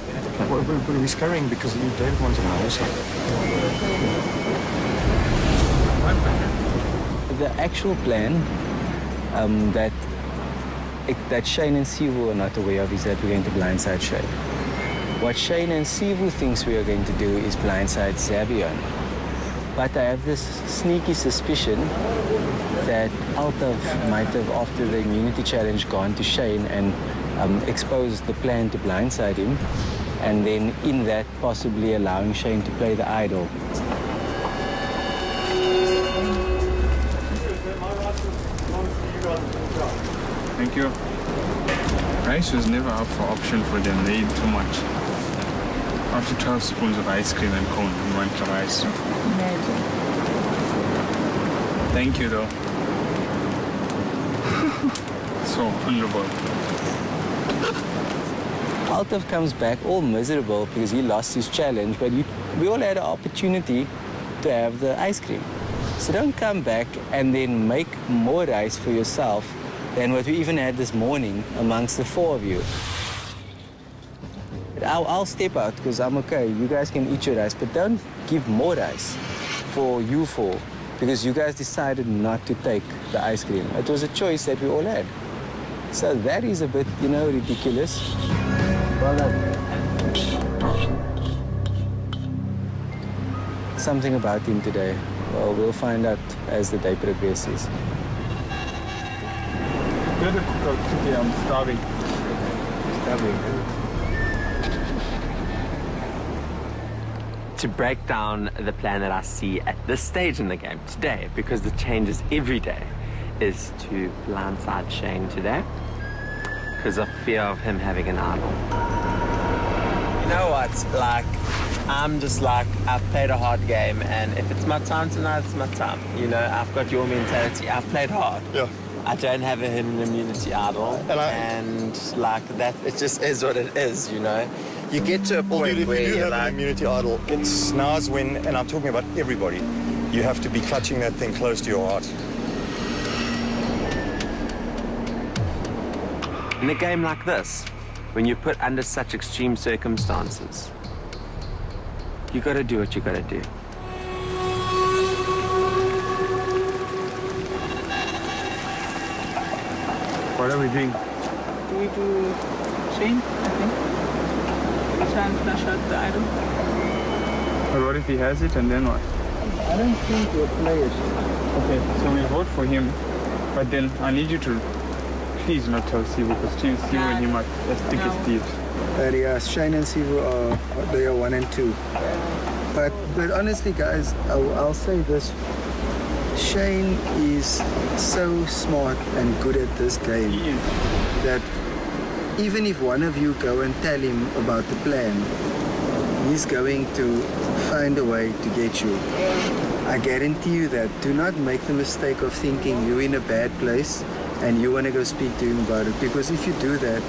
Speaker 3: We're scurrying because David wants an also.
Speaker 2: The actual plan that Shane and Sivu are not aware of is that we're going to blindside Shane. What Shane and Sivu thinks we are going to do is blindside Xavier. But I have this sneaky suspicion that Altaf might have, after the immunity challenge, gone to Shane and exposed the plan to blindside him, and then in that possibly allowing Shane to play the idol.
Speaker 9: Thank you. Rice was never up for option for them. They eat too much. After 12 spoons of ice cream and cone in one cup of ice cream.
Speaker 12: Imagine.
Speaker 9: Thank you, though. So honorable.
Speaker 2: Altaf comes back all miserable because he lost his challenge, but we all had an opportunity to have the ice cream. So don't come back and then make more rice for yourself than what we even had this morning amongst the 4 of you. I'll step out because I'm okay. You guys can eat your rice, but don't give more rice for you four because you guys decided not to take the ice cream. It was a choice that we all had. So that is a bit, you know, ridiculous. Well done. Something about him today. Well, we'll find out as the day progresses.
Speaker 9: Get a cookout today, I'm starving.
Speaker 11: To break down the plan that I see at this stage in the game today, because it changes every day, is to blindside Shane today because of fear of him having an idol. You know what? Like, I'm just like, I've played a hard game, and if it's my time tonight, it's my time. You know, I've got your mentality. I've played hard.
Speaker 3: Yeah.
Speaker 11: I don't have a hidden immunity idol, and like that, it just is what it is. You know, you get to a point
Speaker 3: If
Speaker 11: where
Speaker 3: you do
Speaker 11: you're
Speaker 3: have
Speaker 11: like,
Speaker 3: an immunity idol, it's now's when, and I'm talking about everybody, you have to be clutching that thing close to your heart.
Speaker 11: in a game like this, when you're put under such extreme circumstances, you got to do what you got to do.
Speaker 9: What are we doing?
Speaker 12: We do Shane, I think. Try and flush out the idol.
Speaker 9: But what if he has it and then what?
Speaker 2: I don't think we'll play it.
Speaker 9: Okay, so we vote for him, but then I need you to please not tell Sivu, because Sivu and him are as thick as thieves.
Speaker 14: Yeah, Shane and Sivu they are 1 and 2. But honestly, guys, I'll say this: Shane is so smart and good at this game that even if one of you go and tell him about the plan, he's going to find a way to get you. I guarantee you that. Do not make the mistake of thinking you're in a bad place and you want to go speak to him about it, because if you do that,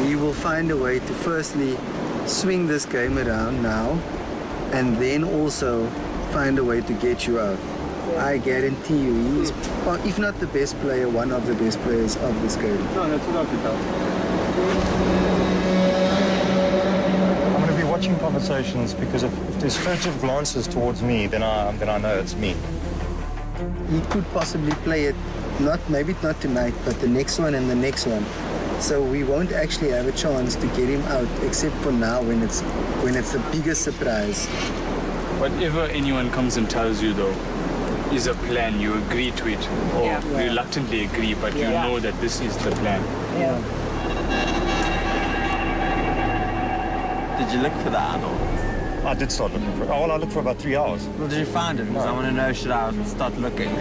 Speaker 14: he will find a way to firstly swing this game around now and then also find a way to get you out. I guarantee you, he's, if not the best player, one of the best players of this game.
Speaker 9: No, that's what I
Speaker 3: I'm going to be watching conversations because if there's furtive glances towards me, then I know it's me.
Speaker 14: He could possibly play it, maybe not tonight, but the next one and the next one. So we won't actually have a chance to get him out, except for now when it's the biggest surprise.
Speaker 9: Whatever anyone comes and tells you, though, is a plan. You agree to it, or reluctantly agree, but you know that this is the plan.
Speaker 14: Yeah.
Speaker 11: Did you look for the idol?
Speaker 3: I did start looking for it. Oh, well, I looked for about 3 hours.
Speaker 11: Well, did you find it? Because I want to know, should I start looking?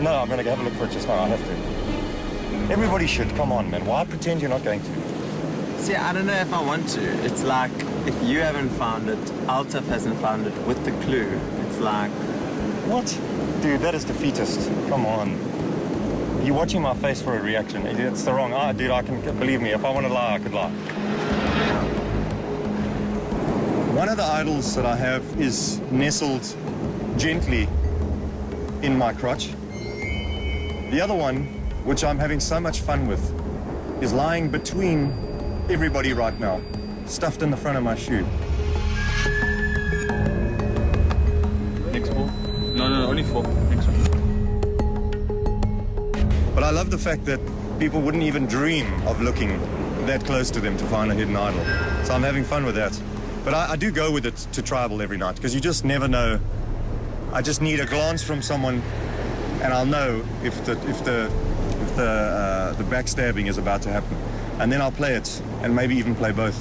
Speaker 3: No, I'm going to have a look for it just now. I have to. Everybody should. Come on, man. Why pretend you're not going to?
Speaker 11: See, I don't know if I want to. It's like, if you haven't found it, Altaf hasn't found it with the clue. It's like...
Speaker 3: What? Dude, that is defeatist. Come on. You're watching my face for a reaction. It's the wrong... dude, believe me, if I want to lie, I could lie. One of the idols that I have is nestled gently in my crotch. The other one, which I'm having so much fun with, is lying between everybody right now, stuffed in the front of my shoe.
Speaker 9: Next ball? No, only 4. Next one.
Speaker 3: But I love the fact that people wouldn't even dream of looking that close to them to find a hidden idol. So I'm having fun with that. But I do go with it to tribal every night, because you just never know. I just need a glance from someone, and I'll know if the backstabbing is about to happen. And then I'll play it, and maybe even play both.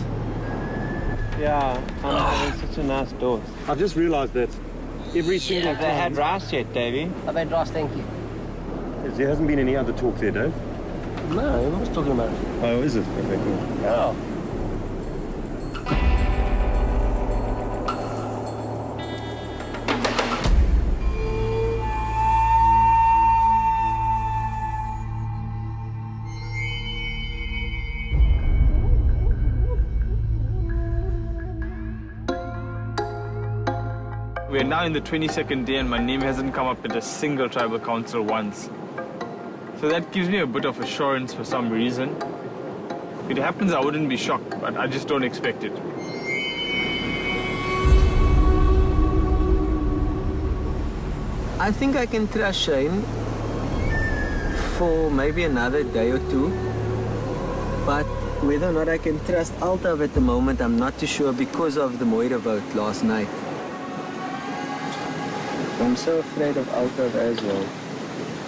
Speaker 2: Yeah, I'm having such a nice dose.
Speaker 3: I've just realized that every single
Speaker 2: Have they had rice yet, Davey? I've had rice, thank you.
Speaker 3: There hasn't been any other talk there, Dave?
Speaker 2: No, I was talking about it.
Speaker 3: Oh, is it? Okay, cool.
Speaker 2: Yeah.
Speaker 9: We are now in the 22nd day and my name hasn't come up at a single tribal council once. So that gives me a bit of assurance for some reason. If it happens, I wouldn't be shocked, but I just don't expect it.
Speaker 2: I think I can trust Shane for maybe another day or two. But whether or not I can trust Altaf at the moment, I'm not too sure because of the Moira vote last night. I'm so afraid of Altaf as well.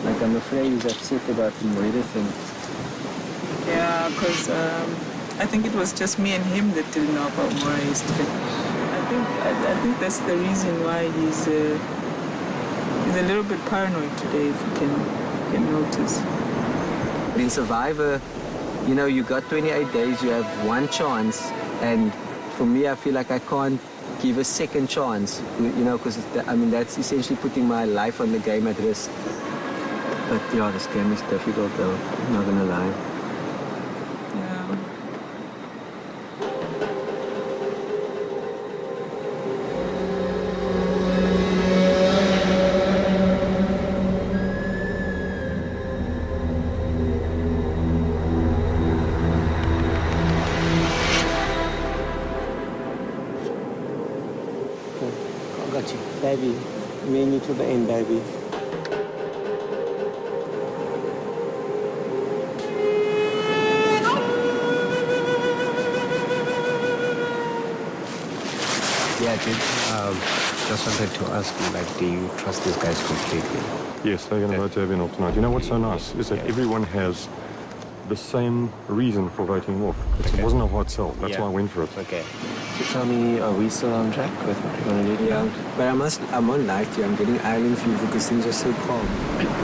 Speaker 2: Like, I'm afraid he's upset about the Moira thing.
Speaker 12: Yeah, because I think it was just me and him that didn't know about Moira yesterday. I think that's the reason why he's a little bit paranoid today, if you can notice.
Speaker 2: In Survivor, you know, you got 28 days, you have one chance, and for me, I feel like I can't give a second chance, you know, because, I mean, that's essentially putting my life on the game at risk. But yeah, this game is difficult though, I'm not gonna lie.
Speaker 12: Yeah.
Speaker 2: I got you. Baby, me and you to the end, baby.
Speaker 6: Yeah, dude. Just wanted to ask you, like, do you trust these guys completely?
Speaker 3: Yes, they're going to vote Zervian off tonight. You know what's so nice is that everyone has the same reason for voting off. It wasn't a hard sell. That's why I went for it.
Speaker 6: Okay.
Speaker 2: So tell me, are we still on track with what we're gonna do? Yeah. But I won't lie to you, I'm getting island fever because things are so calm.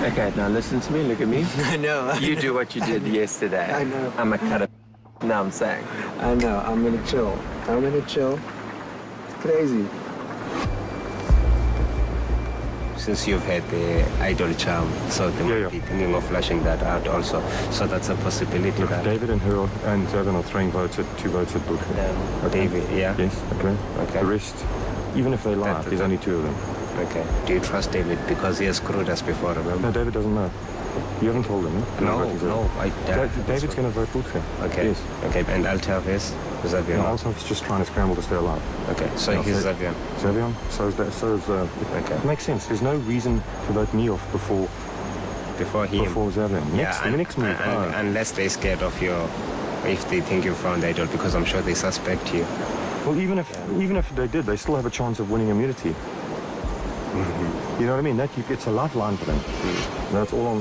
Speaker 11: Okay, now listen to me, look at me.
Speaker 2: I know.
Speaker 11: You do what you did yesterday.
Speaker 2: I know.
Speaker 11: I'm a cut of now I'm saying.
Speaker 2: I know, I'm gonna chill. It's crazy.
Speaker 6: Since you've had the idol charm, so they might be thinking of flashing that out also. So that's a possibility.
Speaker 3: Look,
Speaker 6: that
Speaker 3: David and her and Zervian are throwing two votes at Bush.
Speaker 6: David, yeah?
Speaker 3: Yes, okay.
Speaker 6: Okay.
Speaker 3: The rest, even if they lie, there's only two of them.
Speaker 6: Okay. Do you trust David? Because he has screwed us before, remember?
Speaker 3: No, David doesn't know. You haven't told him, eh?
Speaker 6: No.
Speaker 3: David's going to vote Bush.
Speaker 6: Okay.
Speaker 3: Yes.
Speaker 6: Okay, and Altaf is Zervian?
Speaker 3: No, Altaf's just trying to scramble to stay alive.
Speaker 6: Okay, so he's Zervian.
Speaker 3: Zervian? So is
Speaker 6: okay.
Speaker 3: It makes sense. There's no reason to vote me off before
Speaker 6: him.
Speaker 3: Before Zervian.
Speaker 6: Yeah,
Speaker 3: Next move.
Speaker 6: Unless they're scared of if they think you found idol, because I'm sure they suspect you.
Speaker 3: Well, even if they did, they still have a chance of winning immunity. You know what I mean? It's a lifeline for them. That's all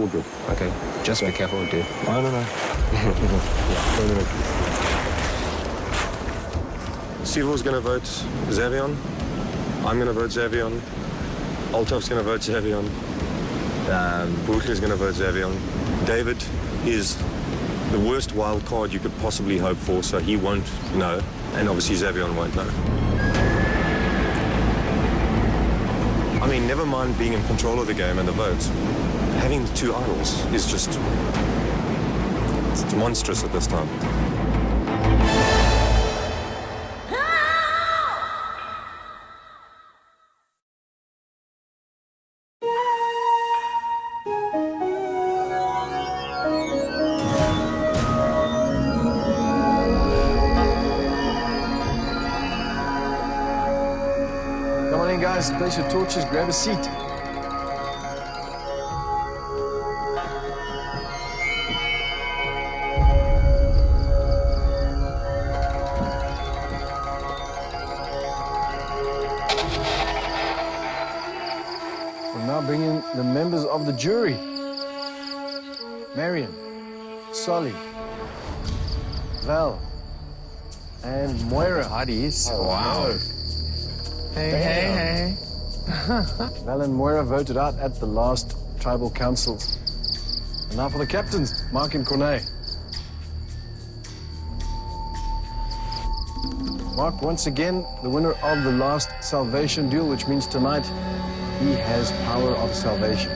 Speaker 3: good.
Speaker 6: Okay. Just be careful, dude.
Speaker 3: I don't know. Sivo's going to vote Zervian. I'm going to vote Zervian. Altaf's going to vote Zervian. Buchler's going to vote Zervian. David is the worst wild card you could possibly hope for, so he won't know. And obviously Zervian won't know. I mean, never mind being in control of the game and the votes. Having two idols is just... it's monstrous at this time.
Speaker 8: Come on in, guys. Place your torches. Grab a seat. We'll now bring in the members of the jury. Marion, Solly, Val, and Moira. Hotties.
Speaker 6: Oh, wow.
Speaker 8: Hey. Val and Moira voted out at the last tribal council. And now for the captains, Mark and Corne. Mark, once again, the winner of the last salvation duel, which means tonight he has power of salvation.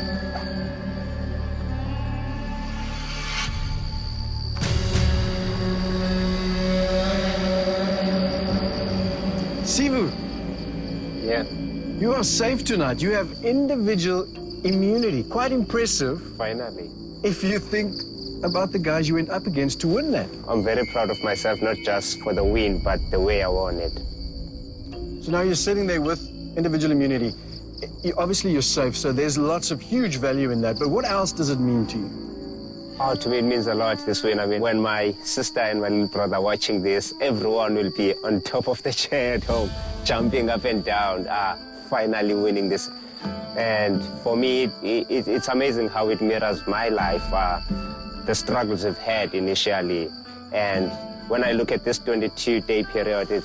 Speaker 8: Sivu.
Speaker 6: Yeah.
Speaker 8: You are safe tonight. You have individual immunity. Quite impressive.
Speaker 6: Finally.
Speaker 8: If you think about the guys you went up against to win that.
Speaker 6: I'm very proud of myself, not just for the win, but the way I won it.
Speaker 8: So now you're sitting there with individual immunity. Obviously you're safe, so there's lots of huge value in that. But what else does it mean to you?
Speaker 6: Oh, to me, it means a lot, this win. I mean, when my sister and my little brother are watching this, everyone will be on top of the chair at home, jumping up and down, finally winning this. And for me, it's amazing how it mirrors my life, the struggles I've had initially. And when I look at this 22-day period,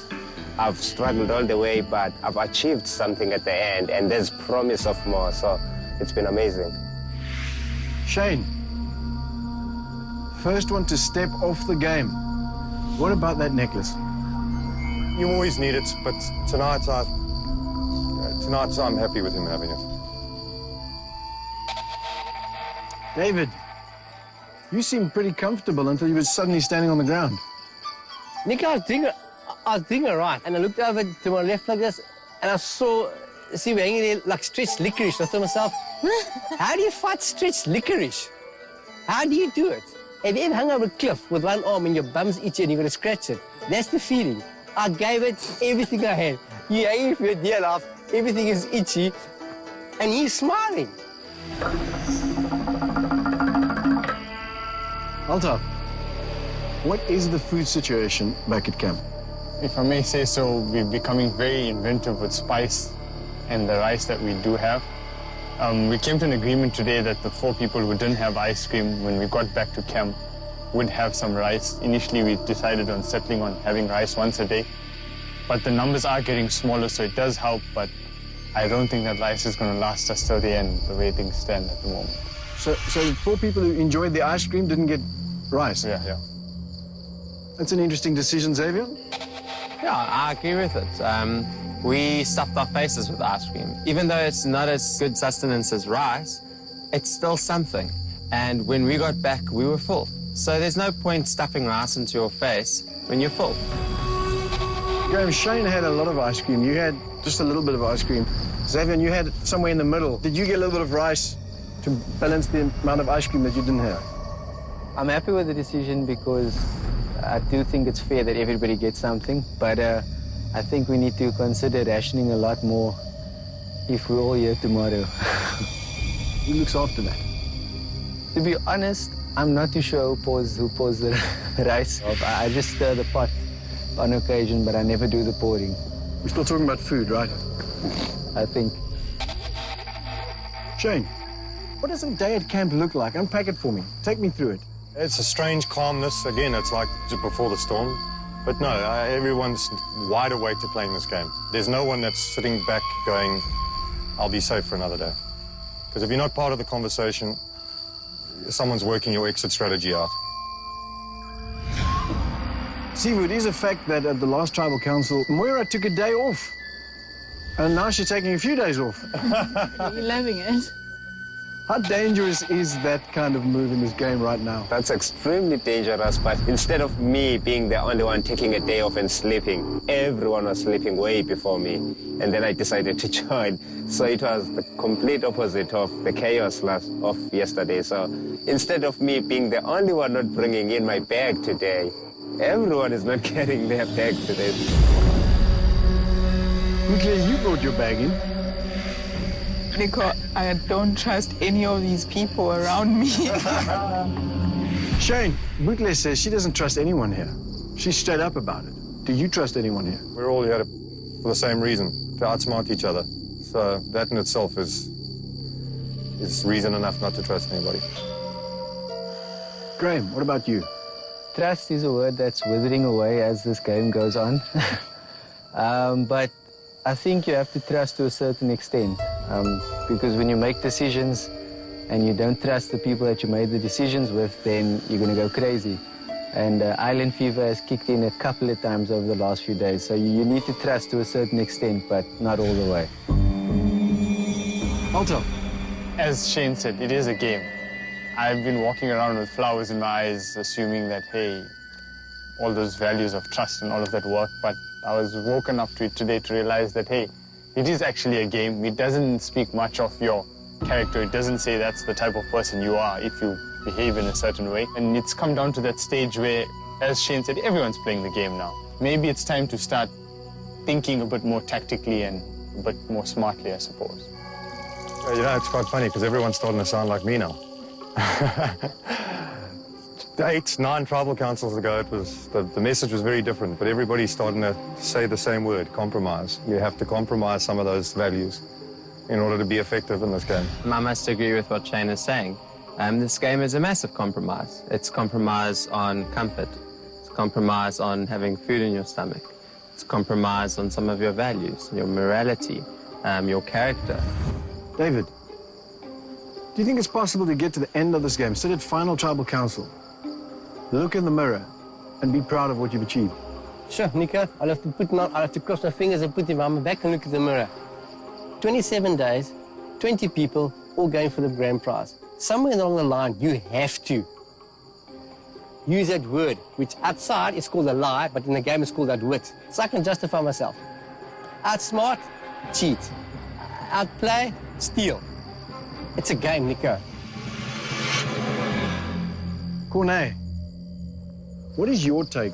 Speaker 6: I've struggled all the way, but I've achieved something at the end, and there's promise of more, so it's been amazing.
Speaker 8: Shane, first one to step off the game. What about that necklace?
Speaker 3: You always need it, but tonight I'm happy with him having it.
Speaker 8: David, you seemed pretty comfortable until you were suddenly standing on the ground.
Speaker 5: Nick, I was doing it right, and I looked over to my left like this, and I saw we're hanging there like stretched licorice. I thought to myself, how do you fight stretched licorice? How do you do it? Have you ever hung over a cliff with one arm and your bum's itchy and you're going to scratch it? That's the feeling. I gave it everything I had. You're hanging for your dear life, everything is itchy, and he's smiling.
Speaker 8: Altaf, what is the food situation back at camp?
Speaker 9: If I may say so, we're becoming very inventive with spice and the rice that we do have. We came to an agreement today that the 4 people who didn't have ice cream when we got back to camp would have some rice. Initially, we decided on settling on having rice once a day. But the numbers are getting smaller, so it does help, but I don't think that rice is going to last us till the end, the way things stand at the moment.
Speaker 8: So the 4 people who enjoyed the ice cream didn't get rice?
Speaker 9: Yeah.
Speaker 8: That's an interesting decision, Xavier.
Speaker 11: Yeah, I agree with it. We stuffed our faces with ice cream. Even though it's not as good sustenance as rice, it's still something. And when we got back, we were full. So there's no point stuffing rice into your face when you're full.
Speaker 8: Graham, Shane had a lot of ice cream. You had just a little bit of ice cream. Xavier, you had somewhere in the middle. Did you get a little bit of rice to balance the amount of ice cream that you didn't have?
Speaker 2: I'm happy with the decision because I do think it's fair that everybody gets something, but I think we need to consider rationing a lot more if we're all here tomorrow.
Speaker 8: Who looks after that?
Speaker 2: To be honest, I'm not too sure who pours the rice. I just stir the pot on occasion, but I never do the pouring.
Speaker 8: We're still talking about food, right?
Speaker 2: I think.
Speaker 8: Shane, what does a day at camp look like? Unpack it for me. Take me through it.
Speaker 3: It's a strange calmness. Again, it's like just before the storm. But no, everyone's wide awake to playing this game. There's no one that's sitting back going, I'll be safe for another day. Because if you're not part of the conversation, someone's working your exit strategy out.
Speaker 8: Sivu, it is a fact that at the last tribal council, Moira took a day off. And now she's taking a few days off.
Speaker 12: You're loving it.
Speaker 8: How dangerous is that kind of move in this game right now?
Speaker 6: That's extremely dangerous, but instead of me being the only one taking a day off and sleeping, everyone was sleeping way before me. And then I decided to join. So it was the complete opposite of the chaos of yesterday. So instead of me being the only one not bringing in my bag today, everyone is not carrying their bag today.
Speaker 8: Quickly, you brought your bag in.
Speaker 12: Nico, I don't trust any of these people around me.
Speaker 8: Shane, Bootle says she doesn't trust anyone here. She's straight up about it. Do you trust anyone here?
Speaker 3: We're all here for the same reason, to outsmart each other. So that in itself is reason enough not to trust anybody.
Speaker 8: Graham, what about you?
Speaker 2: Trust is a word that's withering away as this game goes on. But I think you have to trust to a certain extent. Because when you make decisions and you don't trust the people that you made the decisions with, then you're going to go crazy. And island fever has kicked in a couple of times over the last few days. So you need to trust to a certain extent, but not all the way.
Speaker 8: Alto.
Speaker 9: As Shane said, it is a game. I've been walking around with flowers in my eyes, assuming that, hey, all those values of trust and all of that work, but I was woken up to it today to realize that, hey, it is actually a game. It doesn't speak much of your character. It doesn't say that's the type of person you are if you behave in a certain way. And it's come down to that stage where, as Shane said, everyone's playing the game now. Maybe it's time to start thinking a bit more tactically and a bit more smartly, I suppose.
Speaker 3: You know, it's quite funny because everyone's starting to sound like me now. 8, 9 tribal councils ago, it was the message was very different, but everybody's starting to say the same word, compromise. You have to compromise some of those values in order to be effective in this game.
Speaker 11: I must agree with what Shane is saying. This game is a massive compromise. It's compromise on comfort. It's compromise on having food in your stomach. It's compromise on some of your values, your morality, your character.
Speaker 8: David, do you think it's possible to get to the end of this game, sit at final tribal council, look in the mirror, and be proud of what you've achieved?
Speaker 5: Sure, Nico. I'll have to cross my fingers and put them on my back and look at the mirror. 27 days, 20 people, all going for the grand prize. Somewhere along the line, you have to use that word, which outside is called a lie, but in the game it's called outwit. So I can justify myself. Outsmart, cheat. Outplay, steal. It's a game, Nico.
Speaker 8: Corné, what is your take?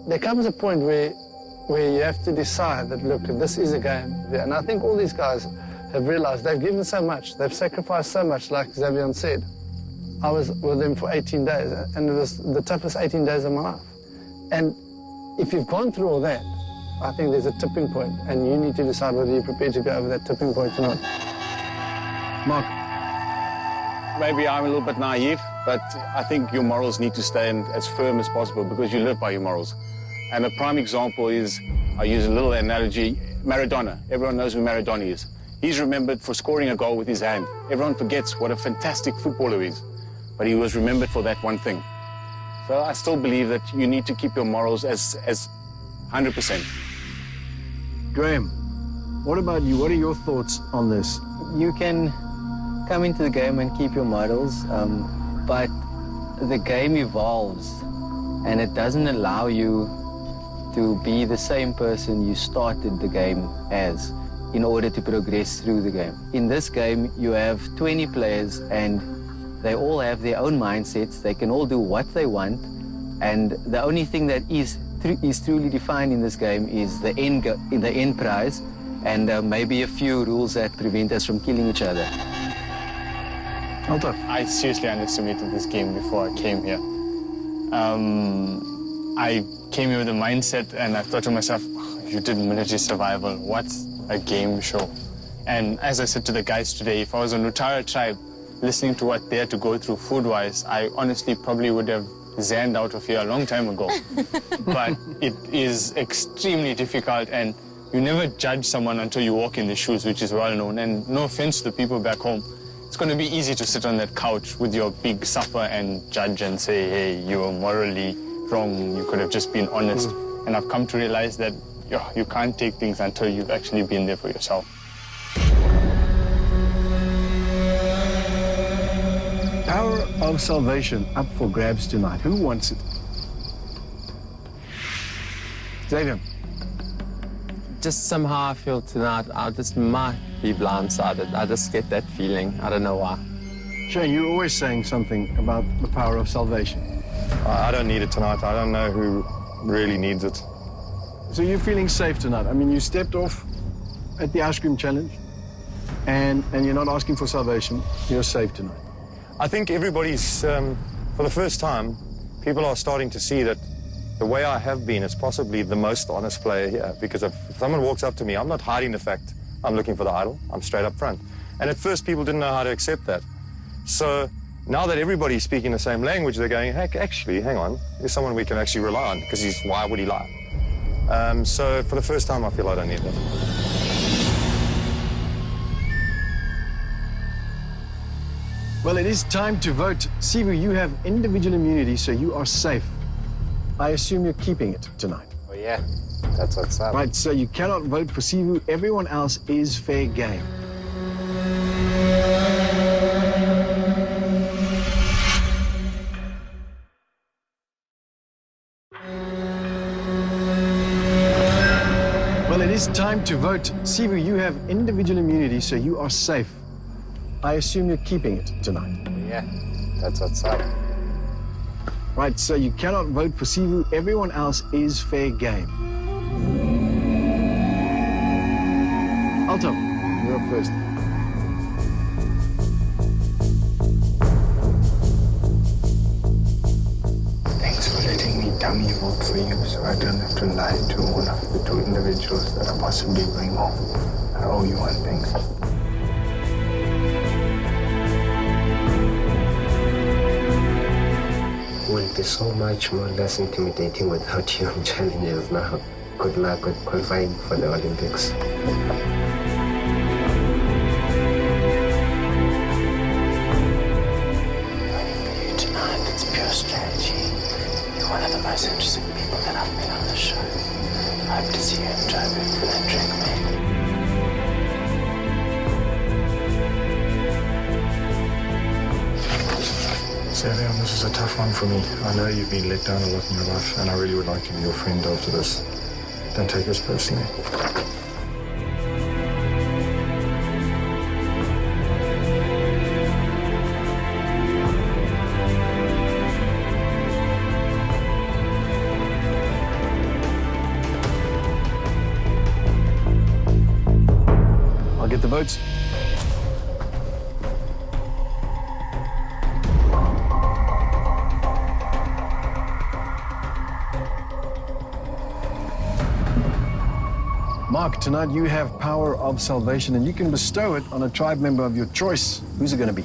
Speaker 7: There comes a point where you have to decide that, look, this is a game. And I think all these guys have realized they've given so much, they've sacrificed so much, like Xavier said. I was with them for 18 days, and it was the toughest 18 days of my life. And if you've gone through all that, I think there's a tipping point, and you need to decide whether you're prepared to go over that tipping point or not.
Speaker 8: Mark?
Speaker 13: Maybe I'm a little bit naive, but I think your morals need to stand as firm as possible because you live by your morals. And a prime example is, I use a little analogy, Maradona. Everyone knows who Maradona is. He's remembered for scoring a goal with his hand. Everyone forgets what a fantastic footballer he is, but he was remembered for that one thing. So I still believe that you need to keep your morals as 100%.
Speaker 8: Graham, what about you? What are your thoughts on this?
Speaker 2: You can come into the game and keep your morals, but the game evolves and it doesn't allow you to be the same person you started the game as in order to progress through the game. In this game, you have 20 players and they all have their own mindsets. They can all do what they want, and the only thing that is truly defined in this game is the end prize, and maybe a few rules that prevent us from killing each other.
Speaker 9: I seriously underestimated this game before I came here. I came here with a mindset and I thought to myself, oh, you did military survival, what's a game show? And as I said to the guys today, if I was on Utara tribe, listening to what they had to go through food-wise, I honestly probably would have zanned out of here a long time ago. But it is extremely difficult, and you never judge someone until you walk in the shoes, which is well known. And no offense to the people back home, it's going to be easy to sit on that couch with your big supper and judge and say, hey, you were morally wrong, you could have just been honest. And I've come to realize that you can't take things until you've actually been there for yourself.
Speaker 8: Power of Salvation up for grabs tonight. Who wants it? Xavier.
Speaker 11: Just somehow I feel tonight I just might be blindsided. I just get that feeling. I don't know why.
Speaker 8: Shane, you're always saying something about the power of salvation.
Speaker 3: I don't need it tonight. I don't know who really needs it.
Speaker 8: So you're feeling safe tonight? I mean, you stepped off at the ice cream challenge, and you're not asking for salvation. You're safe tonight.
Speaker 3: I think everybody's, for the first time, people are starting to see that the way I have been is possibly the most honest player here. Because if someone walks up to me, I'm not hiding the fact I'm looking for the idol. I'm straight up front. And at first, people didn't know how to accept that. So now that everybody's speaking the same language, they're going, heck, actually, hang on. There's someone we can actually rely on, because why would he lie? So for the first time, I feel I don't need that.
Speaker 8: Well, it is time to vote. Sivu, you have individual immunity, so you are safe. I assume you're keeping it tonight.
Speaker 2: Oh, yeah. That's what's up.
Speaker 8: Right, so you cannot vote for Sivu. Everyone else is fair game. Well, it is time to vote. Sivu, you have individual immunity, so you are safe. I assume you're keeping it tonight.
Speaker 6: Yeah, that's outside.
Speaker 8: Right, so you cannot vote for Sivu. Everyone else is fair game. Alto, you're up first.
Speaker 14: Thanks for letting me dummy vote for you so I don't have to lie to one of the two individuals that are possibly going home. I owe you one, thanks.
Speaker 6: Will be so much more less intimidating without you on challenges now. Good luck with qualifying for the Olympics.
Speaker 14: Tonight, it's pure strategy. You're one of the most interesting people that I've met on the show. I hope to see you enjoy it for that drink, mate.
Speaker 3: Xavier, this is a tough one for me. I know you've been let down a lot in your life, and I really would like to be your friend after this. Don't take this personally.
Speaker 8: I'll get the votes. Mark, tonight you have power of salvation and you can bestow it on a tribe member of your choice. Who's it going to be?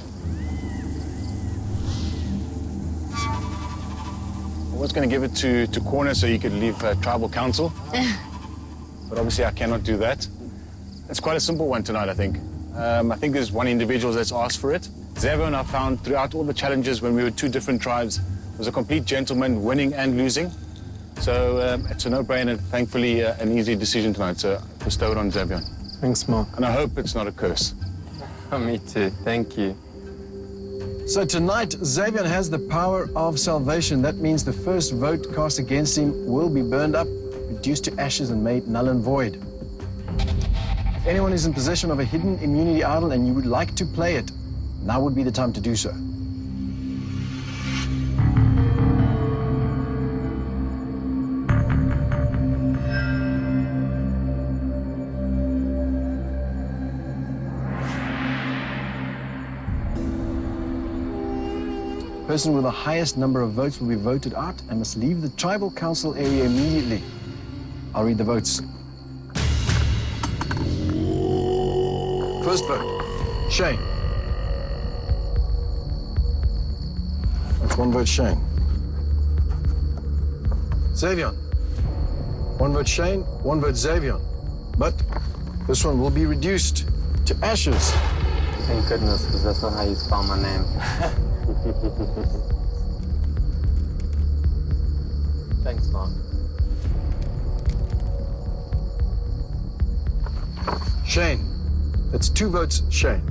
Speaker 13: I was going to give it to Corner so you could leave tribal council. But obviously I cannot do that. It's quite a simple one tonight, I think. I think there's one individual that's asked for it. Xavier, I found throughout all the challenges when we were two different tribes, was a complete gentleman, winning and losing. So it's a no-brainer. Thankfully, an easy decision tonight. So bestow it on Xavier.
Speaker 3: Thanks, Mark.
Speaker 13: And I hope it's not a curse.
Speaker 2: Me too. Thank you.
Speaker 8: So tonight, Xavier has the power of salvation. That means the first vote cast against him will be burned up, reduced to ashes and made null and void. If anyone is in possession of a hidden immunity idol and you would like to play it, now would be the time to do so. The person with the highest number of votes will be voted out and must leave the tribal council area immediately. I'll read the votes. First vote, Shane. That's one vote, Shane. Xavier. One vote, Shane. One vote, Xavier. But this one will be reduced to ashes.
Speaker 2: Thank goodness, because that's not how you spell my name. Thanks, Mark.
Speaker 8: Shane. That's two votes, Shane.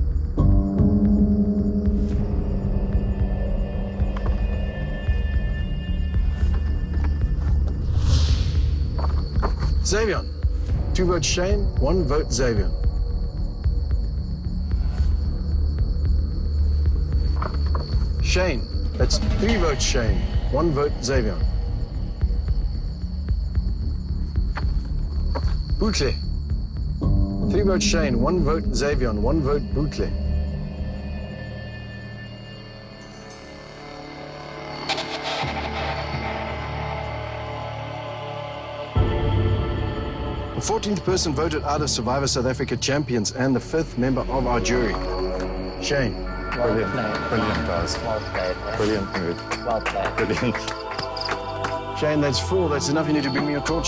Speaker 8: Xavier. Two votes, Shane. One vote, Xavier. Shane. That's three votes, Shane. One vote, Xavier. Bootle. Three votes, Shane. One vote, Xavier. One vote, Bootle. The 14th person voted out of Survivor South Africa Champions and the 5th member of our jury. Shane.
Speaker 3: Brilliant. Brilliant, guys.
Speaker 2: Well played.
Speaker 3: Brilliant mood.
Speaker 2: Well played.
Speaker 3: Brilliant.
Speaker 8: Shane, that's full. That's enough. You need to bring me your torch.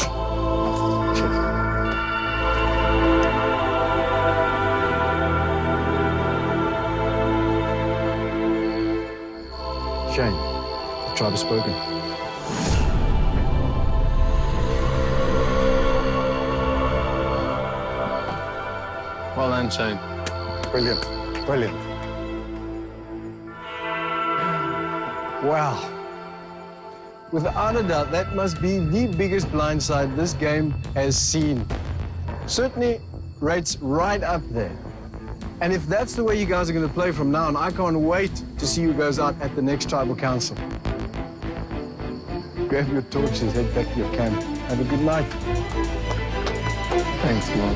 Speaker 8: Shane, the tribe has spoken.
Speaker 2: Well done, Shane.
Speaker 3: Brilliant. Brilliant.
Speaker 8: Wow. Without a doubt, that must be the biggest blindside this game has seen. Certainly rates right up there. And if that's the way you guys are going to play from now on, I can't wait to see who goes out at the next tribal council. Grab your torches, head back to your camp. Have a good night.
Speaker 3: Thanks, man.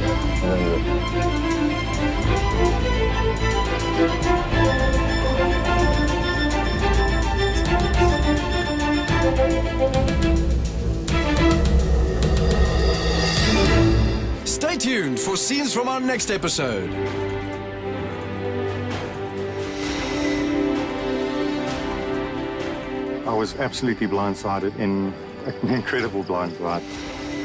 Speaker 1: Stay tuned for scenes from our next episode.
Speaker 3: I was absolutely blindsided, in an incredible blindside.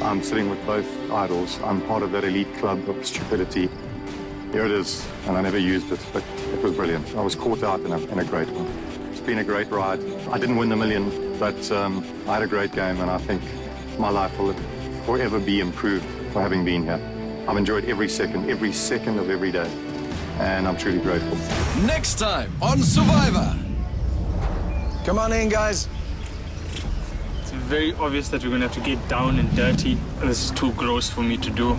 Speaker 3: I'm sitting with both idols. I'm part of that elite club of stupidity. Here it is, and I never used it, but it was brilliant. I was caught out in a great one. It's been a great ride. I didn't win the million, but I had a great game, and I think my life will forever be improved for having been here. I've enjoyed every second of every day, and I'm truly grateful.
Speaker 1: Next time on Survivor.
Speaker 8: Come on in, guys.
Speaker 9: It's very obvious that we're going to have to get down and dirty. This is too gross for me to do.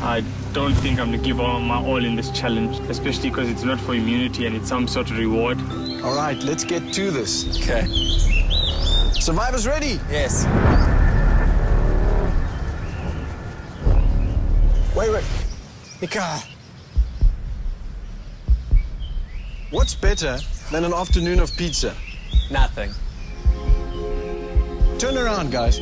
Speaker 9: I don't think I'm going to give my all in this challenge, especially because it's not for immunity and it's some sort of reward.
Speaker 8: All right, let's get to this.
Speaker 2: Okay.
Speaker 8: Survivors ready?
Speaker 2: Yes.
Speaker 8: Wait.
Speaker 2: Mika.
Speaker 8: What's better than an afternoon of pizza?
Speaker 2: Nothing.
Speaker 8: Turn around, guys.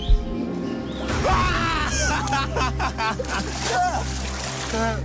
Speaker 2: Ah!